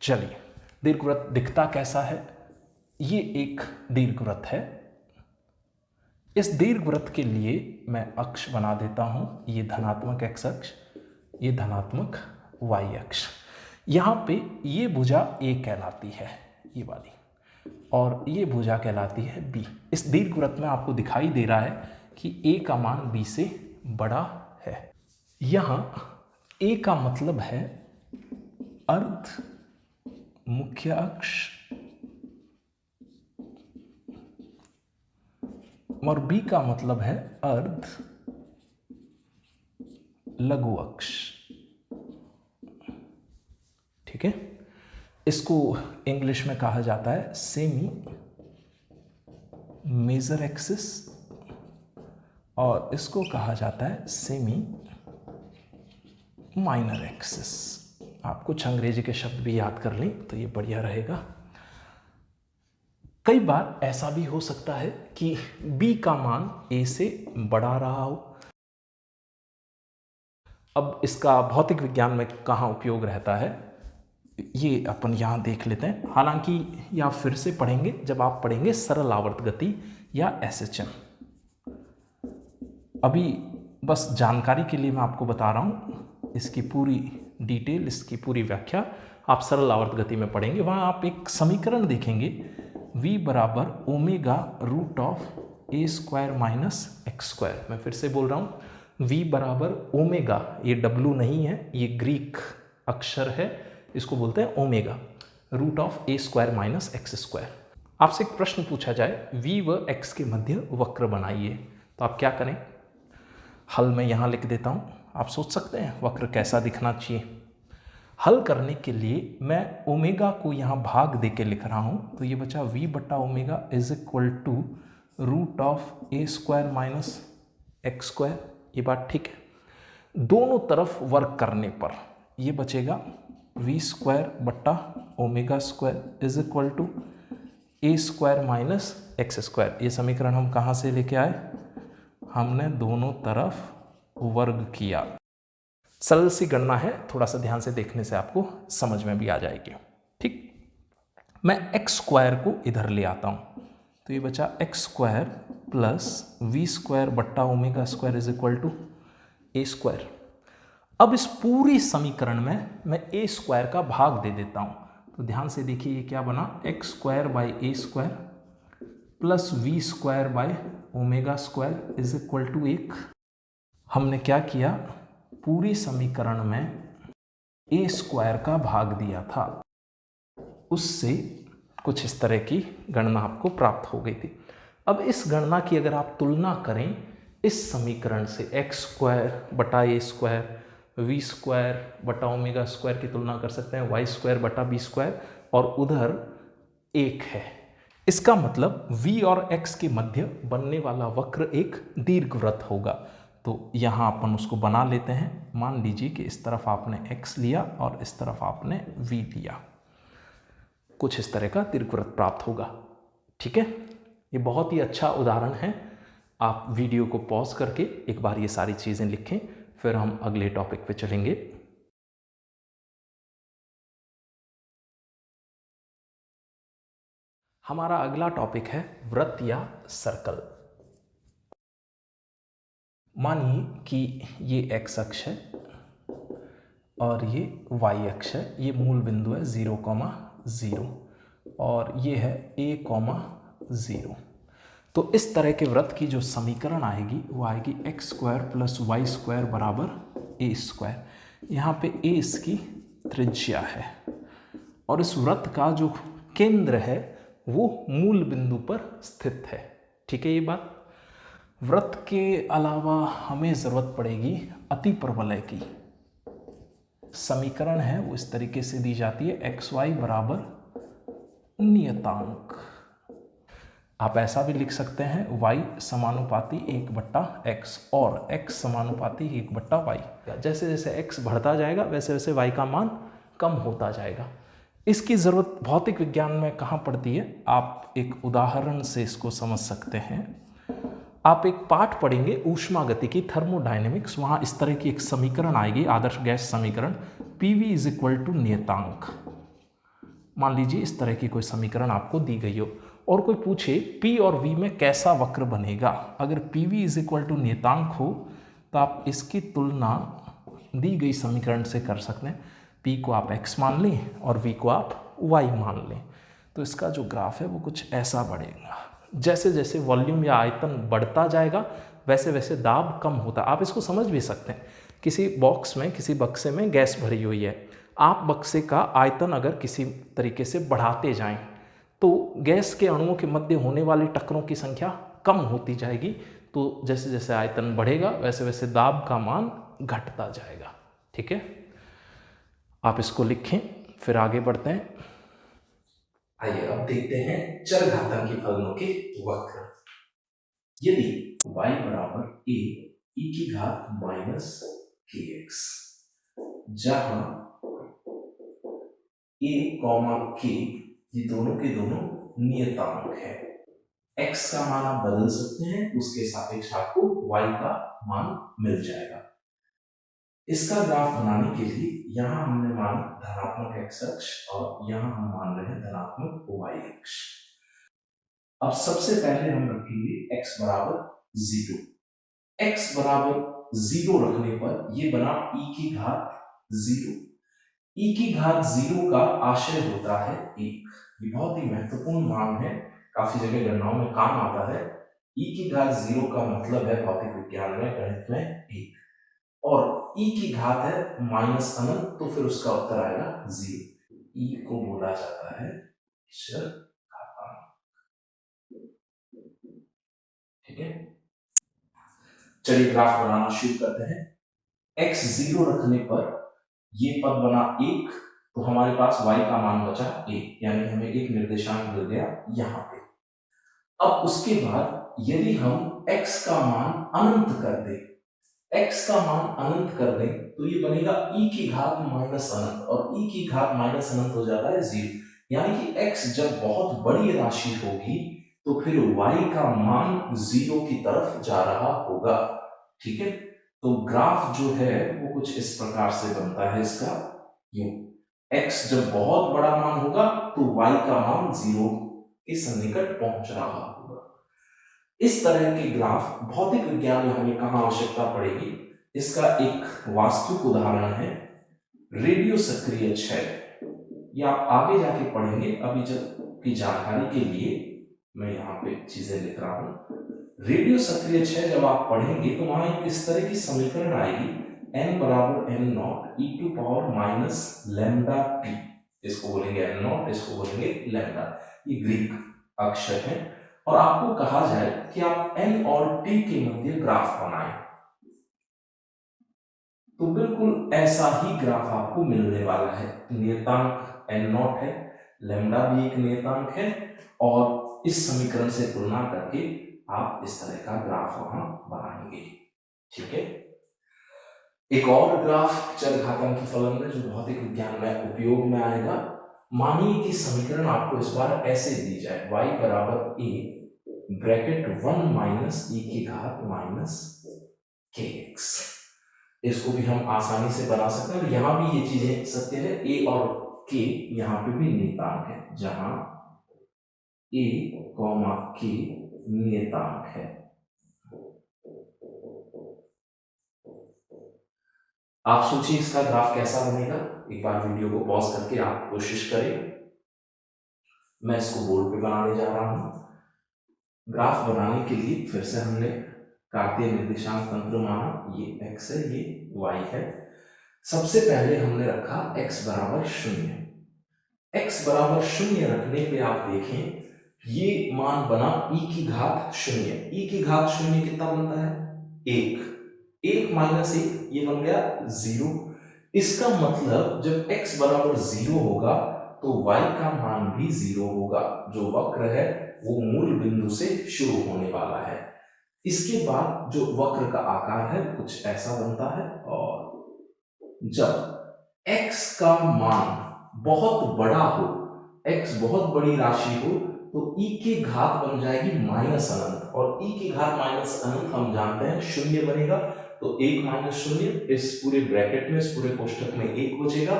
[SPEAKER 1] चलिए, दीर्घवृत्त दिखता कैसा है? ये एक दीर्घवृत्त है। इस दीर्घवृत्त के लिए मैं अक्ष बना देता हूं, ये धनात्मक x अक्ष, ये धनात्मक y अक्ष। यहां पे ये भुजा A कहलाती है, ये वाली, और ये भुजा कहलाती है B। इस दीर्घवृत्त में आपको दिखाई दे रहा है कि A का मान B से बड़ा है। यहां A का मतलब है अर्ध मुख्य अक्ष और B का मतलब है अर्ध लघु अक्ष। ठीक है, इसको इंग्लिश में कहा जाता है सेमी मेजर एक्सिस और इसको कहा जाता है सेमी माइनर एक्सिस। आप कुछ अंग्रेजी के शब्द भी याद कर लें तो ये बढ़िया रहेगा। कई बार ऐसा भी हो सकता है कि B का मान A से बड़ा रहा हो। अब इसका भौतिक विज्ञान में कहाँ उपयोग रहता है ये अपन यहाँ देख लेते हैं। हालांकि या फिर से पढ़ेंगे जब आप पढ़ेंगे सरल आवर्त गति या SHM। अभी बस जानकारी के लिए मैं आपको बता रहा हूँ, इसकी पूरी डिटेल, इसकी पूरी व्याख्या आप सरल आवर्त गति में पढ़ेंगे। वहाँ आप एक समीकरण देखेंगे, v बराबर omega root of a² minus x²। मैं फिर से बोल रहा हूँ, v बराबर ओमेगा, ये w नहीं है, ये ग्रीक अक्षर है, इसको बोलते हैं omega, root of a² minus x²। आपसे एक प्रश्न पूछा जाए, v व x के मध्य वक्र बनाइए, तो आप क्या करें? हल मैं यहाँ लिख देता हूँ, आप सोच सकते हैं वक्र कैसा दिखना चाहिए। हल करने के लिए मैं ओमेगा को यहाँ भाग दे के लिख रहा हूँ, तो ये बचा v बटा omega is equal to root of a² minus x²। ये बात ठीक है। दोनों तरफ वर्क करने पर ये बचेगा v² बटा ओमेगा² is equal to a² minus x²। ये समीकरण हम कहाँ से लेके आए? हमने दोनों तरफ वर्ग किया। सरल सी गणना है, थोड़ा सा ध्यान से देखने से आपको समझ में भी आ जाएगी। ठीक, मैं x² को इधर ले आता हूँ, तो ये बचा x² प्लस v² बट्टा ओमेगा² इज इक्वल टू a²। अब इस पूरी समीकरण में मैं a² का भाग दे देता हूँ, तो ध्यान से देखिए ये क्या बना, x² by a² plus v² by ओमेगा² इज इक्वल टू 1। हमने क्या किया, पूरी समीकरण में a² का भाग दिया था, उससे कुछ इस तरह की गणना आपको प्राप्त हो गई थी। अब इस गणना की अगर आप तुलना करें इस समीकरण से, x² बटा a², v² बटा ओमेगा² की तुलना कर सकते हैं y² बटा b², और उधर 1 है। इसका मतलब v और x के मध्य बनने वाला वक्र एक दीर्घवृत्त होगा। तो यहाँ अपन उसको बना लेते हैं। मान लीजिए कि इस तरफ आपने x लिया और इस तरफ आपने v लिया, कुछ इस तरह का दीर्घवृत्त प्राप्त होगा। ठीक है, ये बहुत ही अच्छा उदाहरण है आप वीडियो को पॉज करके एक बार ये सारी चीज़ें लिखें, फिर हम अगले टॉपिक पे चलेंगे। हमारा अगला टॉपिक है वृत्त या सर्कल। मानिए कि ये एक्स अक्ष है और ये वाई अक्ष है। ये मूल बिंदु है 0,0 और ये है a,0। तो इस तरह के वृत्त की जो समीकरण आएगी वो आएगी x² + y² = a²। यहाँ पे a इसकी त्रिज्या है और इस वृत्त का जो केंद्र है वो मूल बिंदु पर स्थित है। ठीक है ये बात। वृत्त के अलावा हमें ज़रूरत पड़ेगी अतिपरवलय की। समीकरण है वो इस तरीके से दी जाती है xy = नियतांक। आप ऐसा भी लिख सकते हैं y समानुपाती 1/x और x समानुपाती 1/y। जैसे जैसे x बढ़ता जाएगा वैसे वैसे y का मान कम होता जाएगा। इसकी ज़रूरत भौतिक विज्ञान में कहाँ पड़ती है, आप एक उदाहरण से इसको समझ सकते हैं। आप एक पाठ पढ़ेंगे ऊष्मागतिकी थर्मोडायनेमिक्स, वहाँ इस तरह की एक समीकरण आएगी, आदर्श गैस समीकरण PV = नियतांक। मान लीजिए इस तरह की कोई समीकरण आपको दी गई हो और कोई पूछे P और V में कैसा वक्र बनेगा। अगर PV = नियतांक हो तो आप इसकी तुलना दी गई समीकरण से कर सकते हैं। P को आप x मान लें और V को आप y मान लें, तो इसका जो ग्राफ है वो कुछ ऐसा बढ़ेगा। जैसे जैसे वॉल्यूम या आयतन बढ़ता जाएगा वैसे वैसे दाब कम होता। आप इसको समझ भी सकते हैं। किसी बॉक्स में, किसी बक्से में गैस भरी हुई है, आप बक्से का आयतन अगर किसी तरीके से बढ़ाते जाएं तो गैस के अणुओं के मध्य होने वाली टक्करों की संख्या कम होती जाएगी। तो जैसे जैसे आयतन बढ़ेगा वैसे वैसे दाब का मान घटता जाएगा। ठीक है, आप इसको लिखें, फिर आगे बढ़ते हैं। आइए अब देखते हैं चरघातांकी फलनों के वक्र। यदि y = a e⁻⁻kx, जहां a, k ये दोनों के दोनों नियतांक है। x का मान आप बदल सकते हैं, उसके सापेक्ष आपको y का मान मिल जाएगा। इसका ग्राफ बनाने के लिए यहां हमने मान धनात्मक x अक्ष और यहां हम मान रहे हैं धनात्मक y अक्ष। अब सबसे पहले हम रखेंगे x = 0। x = 0 रखने पर ये बना e⁻0। e⁻0 का आशय होता है 1। ये बहुत ही महत्वपूर्ण मान है, काफी जगह गणनाओं में काम आता है। e⁻0 का मतलब है भौतिक विज्ञान में, गणित में 1, और e की घात है -अनंत, तो फिर उसका उत्तर आएगा 0। e को बोला जाता है चरघातांक। ठीक है, चलिए ग्राफ बनाना शुरू करते हैं। x 0 रखने पर ये पद बना 1, तो हमारे पास y का मान बचा 1, यानी हमें एक निर्देशांक मिल गया यहां पे। अब उसके बाद यदि हम x का मान अनंत कर दें, x का मान अनंत कर दें तो ये बनेगा e⁻⁻⁻, और e⁻⁻⁻ हो जाता है 0, यानी कि x जब बहुत बड़ी राशि होगी तो फिर y का मान 0 की तरफ जा रहा होगा। ठीक है, तो ग्राफ जो है वो कुछ इस प्रकार से बनता है इसका। यूं x जब बहुत बड़ा मान होगा तो y का मान 0 के सन्निकट पहुंच रहा होगा। इस तरह के ग्राफ भौतिक विज्ञान में हमें कहां आवश्यकता पड़ेगी, इसका एक वास्तविक उदाहरण है रेडियो सक्रिय क्षय। ये आप आगे जाके पढ़ेंगे, अभी जब की जानकारी के लिए मैं यहाँ पे चीजें लिख रहा हूं। रेडियो सक्रिय क्षय जब आप पढ़ेंगे तो वहां एक इस तरह की समीकरण आएगी, n = n0 e⁻⁻λt। इसको बोलेंगे n0, इसको बोलेंगे लैम्डा। ये ग्रीक अक्षर है और आपको कहा जाए कि आप n और t के मध्य ग्राफ बनाएं, तो बिल्कुल ऐसा ही ग्राफ आपको मिलने वाला है। नियतांक n0 है, लैम्डा भी एक नियतांक है, और इस समीकरण से तुलना करके आप इस तरह का ग्राफ वहां बनाएंगे। ठीक है, एक और ग्राफ चरघातांकी फलन में जो भौतिक विज्ञान में उपयोग में आएगा। मानिए कि समीकरण आपको इस बार ऐसे दी जाए, y = a ब्रैकेट 1 माइनस ई की घात माइनस के एक्स। इसको भी हम आसानी से बना सकते हैं। यहां भी ये चीजें सत्य है, ए और के यहां पे भी नियतांक है, जहां ए कॉमा के नियतांक है। आप सोचिए इसका ग्राफ कैसा बनेगा। एक बार वीडियो को पॉज करके आप कोशिश करें। मैं इसको बोर्ड पे बनाने जा रहा हूं। ग्राफ बनाने के लिए फिर से हमने कार्तीय निर्देशांक तंत्र माना, ये x है, ये y है। सबसे पहले हमने रखा x बराबर 0। x बराबर 0 रखने पे आप देखें ये मान बना e की घात 0। e की घात 0 कितना बनता है? 1। 1 माइनस 1 ये बन गया 0। इसका मतलब जब x बराबर 0 होगा तो y का मान भी 0 होगा। जो वक्र है वो मूल बिंदु से शुरू होने वाला है। इसके बाद जो वक्र का आकार है कुछ ऐसा बनता है। और जब x का मान बहुत बड़ा हो, x बहुत बड़ी राशि हो, तो e की घात बन जाएगी माइनस अनंत। और e की घात माइनस अनंत हम जानते हैं 0 बनेगा। तो 1 माइनस 0, इस पूरे ब्रैकेट में, इस पूरे कोष्ठक में 1 बचेगा।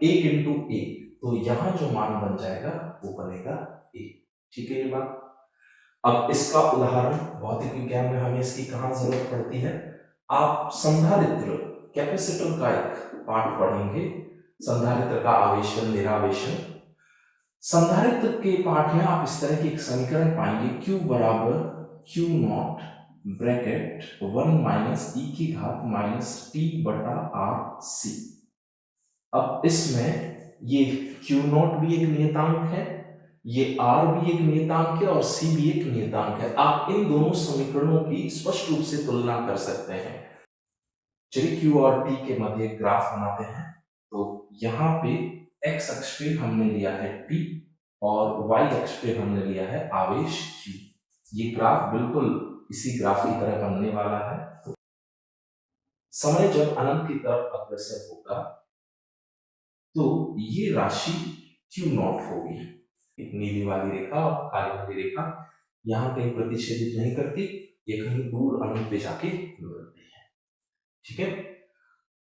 [SPEAKER 1] 1 इंटू 1, तो यहां जो मान बन जाएगा वो बनेगा 1। ठीक है ये बात। अब इसका उदाहरण भौतिक विज्ञान में हमें इसकी कहां जरूरत पड़ती है? आप संधारित्र कैपेसिटर का एक पाठ पढ़ेंगे, संधारित्र का आवेशन निरावेशन। संधारित्र के पाठ में आप इस तरह की एक समीकरण पाएंगे, Q बराबर Q नॉट ब्रैकेट 1 माइनस ई की घात माइनस टी बटा आर सी। अब इसमें ये Q नॉट भी एक नियतांक है, ये R भी एक नियतांक है और C भी एक नियतांक है। आप इन दोनों समीकरणों की स्पष्ट रूप से तुलना कर सकते हैं। चलिए Q और T के मध्य एक ग्राफ बनाते हैं। तो यहाँ पे x अक्ष पे हमने लिया है T और y अक्ष पे हमने लिया है आवेश Q। ये ग्राफ बिल्कुल इसी ग्राफ की तरह बनने वाला है। तो समय जब अनंत की तरफ अग्रसर होगा तो ये राशि Q नॉट होगी। नीली वाली रेखा और काली वाली रेखा यहाँ कहीं प्रतिच्छेदित नहीं करती, ये कहीं दूर अनंत पे जाके मिलती है। ठीक है।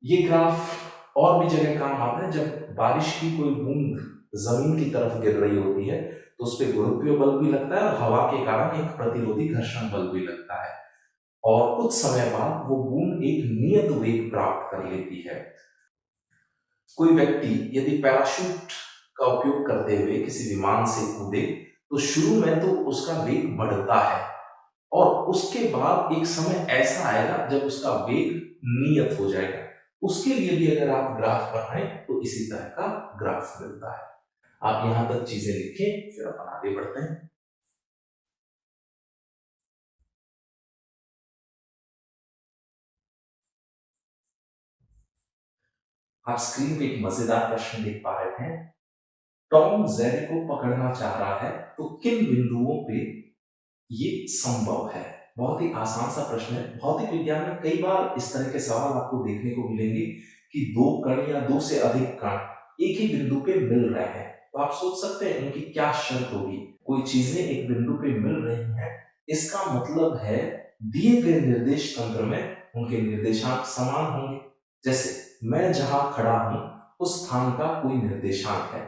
[SPEAKER 1] ये ग्राफ और भी जगह काम आता है। जब बारिश की कोई बूंद जमीन की तरफ गिर रही होती है तो उस पर गुरुत्वीय बल भी लगता है और हवा के कारण एक प्रतिरोधी घर्षण बल भी लगता है। और कुछ समय बाद वो बूंद एक नियत वेग प्राप्त कर लेती है। कोई व्यक्ति यदि पैराशूट का उपयोग करते हुए किसी विमान से कूदे तो शुरू में तो उसका वेग बढ़ता है और उसके बाद एक समय ऐसा आएगा जब उसका वेग नियत हो जाएगा। उसके लिए भी अगर आप ग्राफ बनाएं तो इसी तरह का ग्राफ मिलता है। आप यहां तक चीजें लिखें, फिर अपन आगे बढ़ते हैं। आप स्क्रीन पे एक मजेदार प्रश्न देख पा रहे हैं। टॉम जेड को पकड़ना चाह रहा है तो किन बिंदुओं पे ये संभव है? बहुत ही आसान सा प्रश्न है। भौतिक विज्ञान में कई बार इस तरह के सवाल आपको देखने को मिलेंगे कि दो कण या दो से अधिक कण एक ही बिंदु पे मिल रहे हैं। तो आप सोच सकते हैं उनकी क्या शर्त होगी। कोई चीजें एक बिंदु पे मिल रही हैं, इसका मतलब है दिए गए निर्देश तंत्र में उनके निर्देशांक समान होंगे। जैसे मैं जहां खड़ा हूं उस स्थान का कोई निर्देशांक है।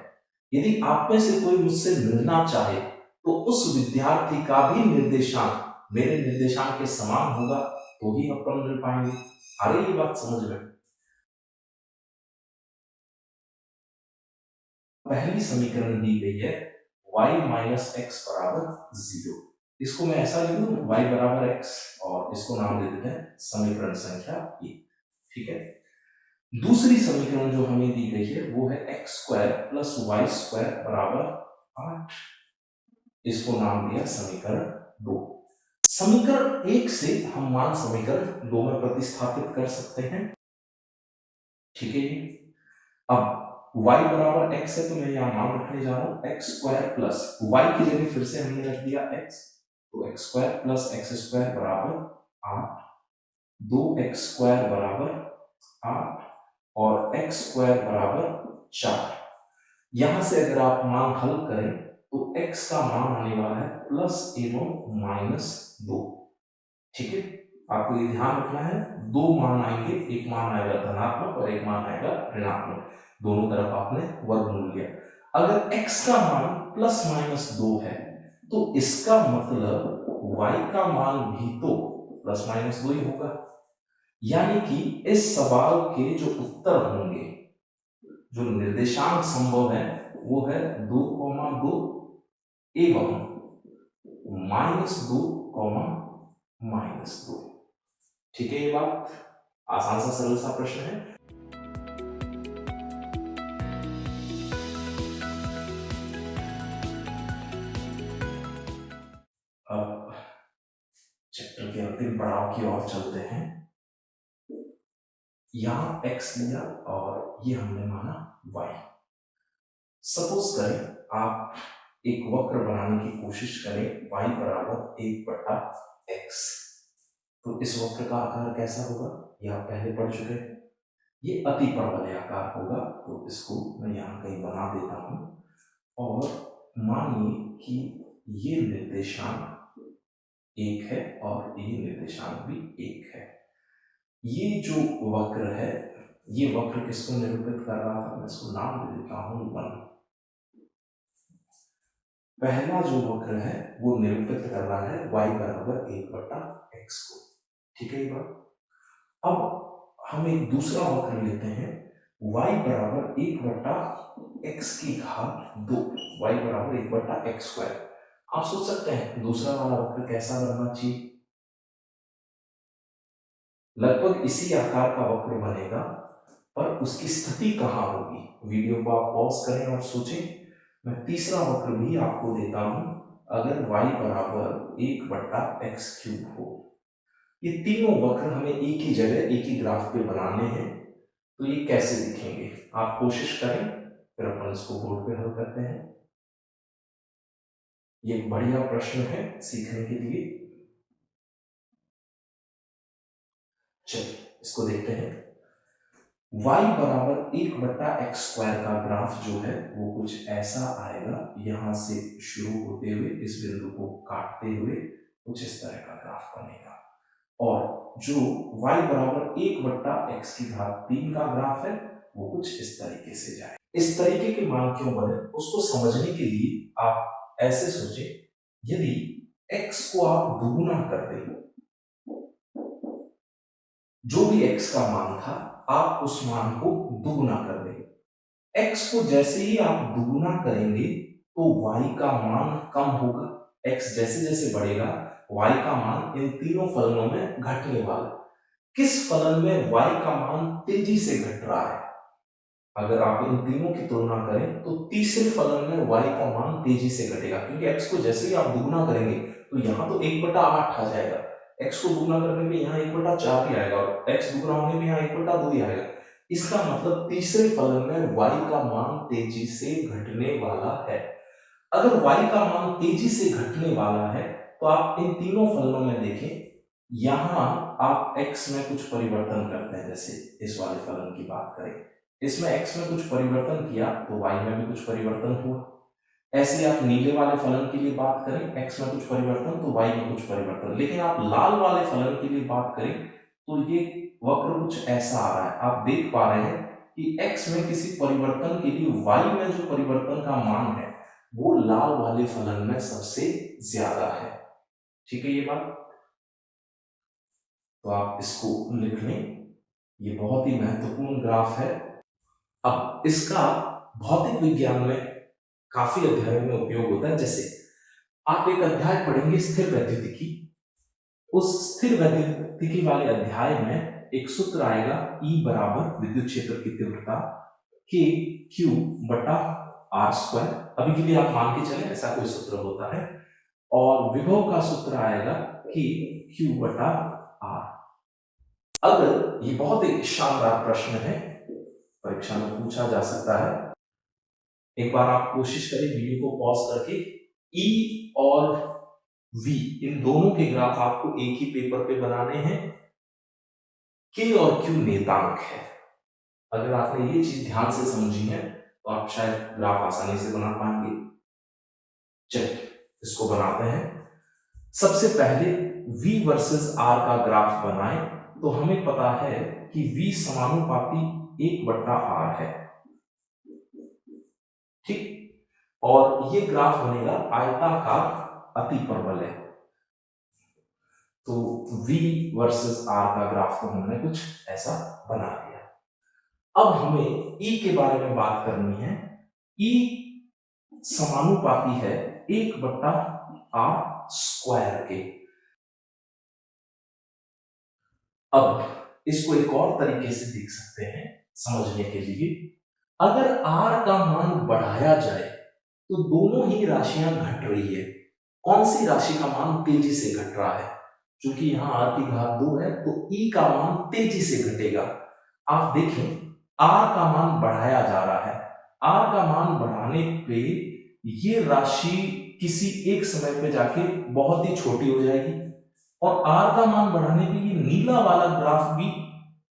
[SPEAKER 1] यदि आप में से कोई मुझसे मिलना चाहे तो उस विद्यार्थी का भी निर्देशांक मेरे निर्देशांक के समान होगा तो ही अपन मिल पाएंगे। आ रही ये बात समझ में? पहली समीकरण दी गई है y माइनस एक्स बराबर 0। इसको मैं ऐसा लिख दूं y बराबर x और इसको नाम दे देते हैं समीकरण संख्या 1। ठीक है। दूसरी समीकरण जो हमें दी गई है वो है X square plus Y square बराबर 8। इसको नाम दिया समीकरण 2। समीकरण 1 से हम मान समीकरण 2 में प्रतिस्थापित कर सकते हैं। ठीक है। अब y बराबर x है तो मैं यहां मान रखने जा रहा हूं एक्स स्क्वायर प्लस y की जगह फिर से हमने रख दिया x, तो x square plus x square बराबर 8, 2x स्क्वायर बराबर 8 और x स्क्वायर बराबर 4। यहां से अगर आप मान हल करें तो x का मान आने वाला है प्लस एवं -2। ठीक है, आपको ये ध्यान रखना है, दो मान आएंगे, एक मान आएगा धनात्मक और एक मान आएगा ऋणात्मक, दोनों तरफ आपने वर्गमूल लिया। अगर x का मान +-2 है तो इसका मतलब y का मान भी तो +-2 ही होगा। यानी कि इस सवाल के जो उत्तर होंगे, जो निर्देशांक संभव है, वो है 2,2 एवं -2, -2। ठीक है, ये बात आसान सा सरल सा प्रश्न है। अब चैप्टर के अंतिम पड़ाव की ओर चलते हैं। यहां x लिया और ये हमने माना y। सपोज करें आप एक वक्र बनाने की कोशिश करें y बराबर 1/x, तो इस वक्र का आकार कैसा होगा, ये आप पहले पढ़ चुके हैं। ये अति परवलयाकार होगा, तो इसको मैं यहाँ कहीं बना देता हूं। और मानिए कि ये निर्देशांक 1 है और ये निर्देशांक भी 1 है। ये जो वक्र है, ये वक्र किसको निरूपित कर रहा था, मैं इसको नाम दे देता हूं 1। पहला जो वक्र है वो निरूपित कर रहा है y बराबर 1/x को। ठीक है ये बात। अब हम एक दूसरा वक्र लेते हैं, y बराबर 1/x की घात 2, y बराबर 1/x²। आप सोच सकते हैं दूसरा वाला वक्र कैसा बनना चाहिए, लगभग इसी आकार का वक्र बनेगा, पर उसकी स्थिति कहां होगी। वीडियो को आप पॉज करें और सोचें। मैं तीसरा वक्र भी आपको देता हूं, अगर y बराबर 1/x³ हो। ये तीनों वक्र हमें एक ही जगह एक ही ग्राफ पे बनाने हैं, तो ये कैसे दिखेंगे आप कोशिश करें, फिर अपन इसको बोर्ड पे हल करते हैं। ये एक बढ़िया प्रश्न है सीखने के लिए। चलिए इसको देखते हैं। y बराबर 1/x² का ग्राफ जो है वो कुछ ऐसा आएगा, यहां से शुरू होते हुए इस बिंदु को काटते हुए कुछ इस तरह का ग्राफ बनेगा। और जो y बराबर 1/x³ का ग्राफ है वो कुछ इस तरीके से जाए। इस तरीके के मान क्यों बने उसको समझने के लिए आप ऐसे सोचें, यदि x को आप दुगुना कर दें, जो भी x का मान था आप उस मान को दुगुना कर दें। x को जैसे ही आप दुगुना करेंगे तो y का मान कम होगा। x जैसे जैसे बढ़ेगा y का मान इन तीनों फलनों में घटने वाला है। किस फलन में y का मान तेजी से घट रहा है, अगर आप इन तीनों की तुलना करें तो तीसरे फलन में y का मान तेजी से घटेगा, क्योंकि x को जैसे ही आप दुगुना करेंगे तो यहाँ तो 1/8 आ जाएगा, x को दुगुना करने पे यहाँ 1/4 ही आएगा और x दुगुना होने पे यहाँ 1/2 ही आएगा। इसका मतलब तीसरे फलन में y का मान तेजी से घटने वाला है। अगर y का मान तेजी से घटने वाला है तो आप इन तीनों फलनों में देखें, यहां आप x में कुछ परिवर्तन करते हैं। जैसे इस वाले फलन की बात करें, इसमें x में कुछ परिवर्तन किया तो y में भी कुछ परिवर्तन हुआ। ऐसे आप नीले वाले फलन के लिए बात करें, x में कुछ परिवर्तन तो y में कुछ परिवर्तन। लेकिन आप लाल वाले फलन के लिए बात करें तो ये वक्र कुछ ऐसा आ रहा है। आप देख पा रहे हैं कि x में किसी परिवर्तन के लिए y में जो परिवर्तन का मान है वो लाल वाले फलन में सबसे ज्यादा है। ठीक है ये बात, तो आप इसको लिख लें, ये बहुत ही महत्वपूर्ण ग्राफ है। अब इसका भौतिक विज्ञान में काफी अध्यायों में उपयोग होता है। जैसे आप एक अध्याय पढ़ेंगे स्थिर वैद्युतिकी, उस स्थिर वैद्युतिकी वाले अध्याय में एक सूत्र आएगा E बराबर विद्युत क्षेत्र की तीव्रता KQ/R²। अभी के लिए आप मान के चले ऐसा कोई सूत्र होता है, और विभव का सूत्र आएगा KQ/R। अगर ये बहुत ही शानदार प्रश्न है, परीक्षा में पूछा जा सकता है, एक बार आप कोशिश करें वीडियो को पॉज करके, E और V इन दोनों के ग्राफ आपको एक ही पेपर पे बनाने हैं। K और Q नेतांक है। अगर आपने ये चीज ध्यान से समझी है तो आप शायद ग्राफ आसानी से बना पाएंगे। चलिए इसको बनाते हैं। सबसे पहले v वर्सेस r का ग्राफ बनाएं तो हमें पता है कि v समानुपाती 1/r है, ठीक। और ये ग्राफ बनेगा आयताकार अतिपरवलय है। तो v वर्सेस r का ग्राफ तो हमने कुछ ऐसा बना दिया। अब हमें e के बारे में बात करनी है। e समानुपाती है 1/r² के। अब इसको एक और तरीके से देख सकते हैं समझने के लिए। अगर r का मान बढ़ाया जाए तो दोनों ही राशियां घट रही है। कौन सी राशि का मान तेजी से घट रहा है? क्योंकि यहां r की घात 2 है तो e का मान तेजी से घटेगा। आप देखें r का मान बढ़ाया जा रहा है। r का मान बढ़ाने पे ये राशि किसी एक समय पे जाके बहुत ही छोटी हो जाएगी और r का मान बढ़ाने पे ये नीला वाला ग्राफ भी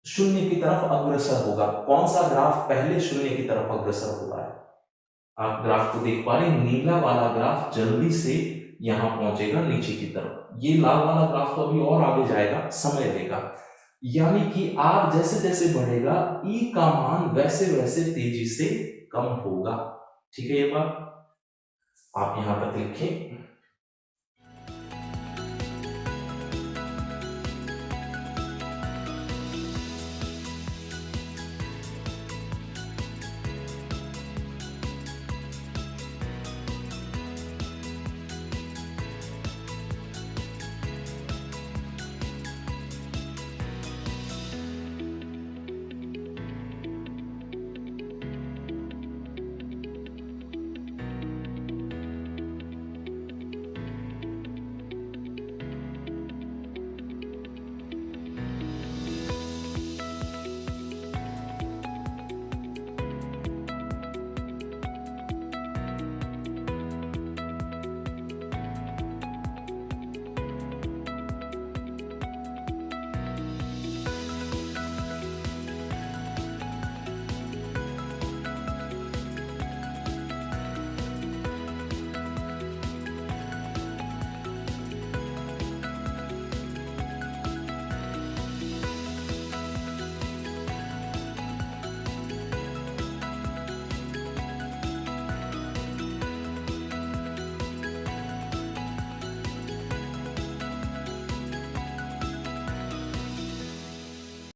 [SPEAKER 1] शून्य की तरफ अग्रसर होगा। कौन सा ग्राफ पहले शून्य की तरफ अग्रसर हो रहा है? आप ग्राफ को देख पा रहे हैं, नीला वाला ग्राफ जल्दी से यहां पहुंचेगा नीचे की तरफ। ये लाल वाला ग्राफ तो अभी और आगे जाएगा, समय लेगा। यानी कि r जैसे जैसे बढ़ेगा e का मान वैसे वैसे तेजी से कम होगा। ठीक है, ये बात आप यहां तक लिखें।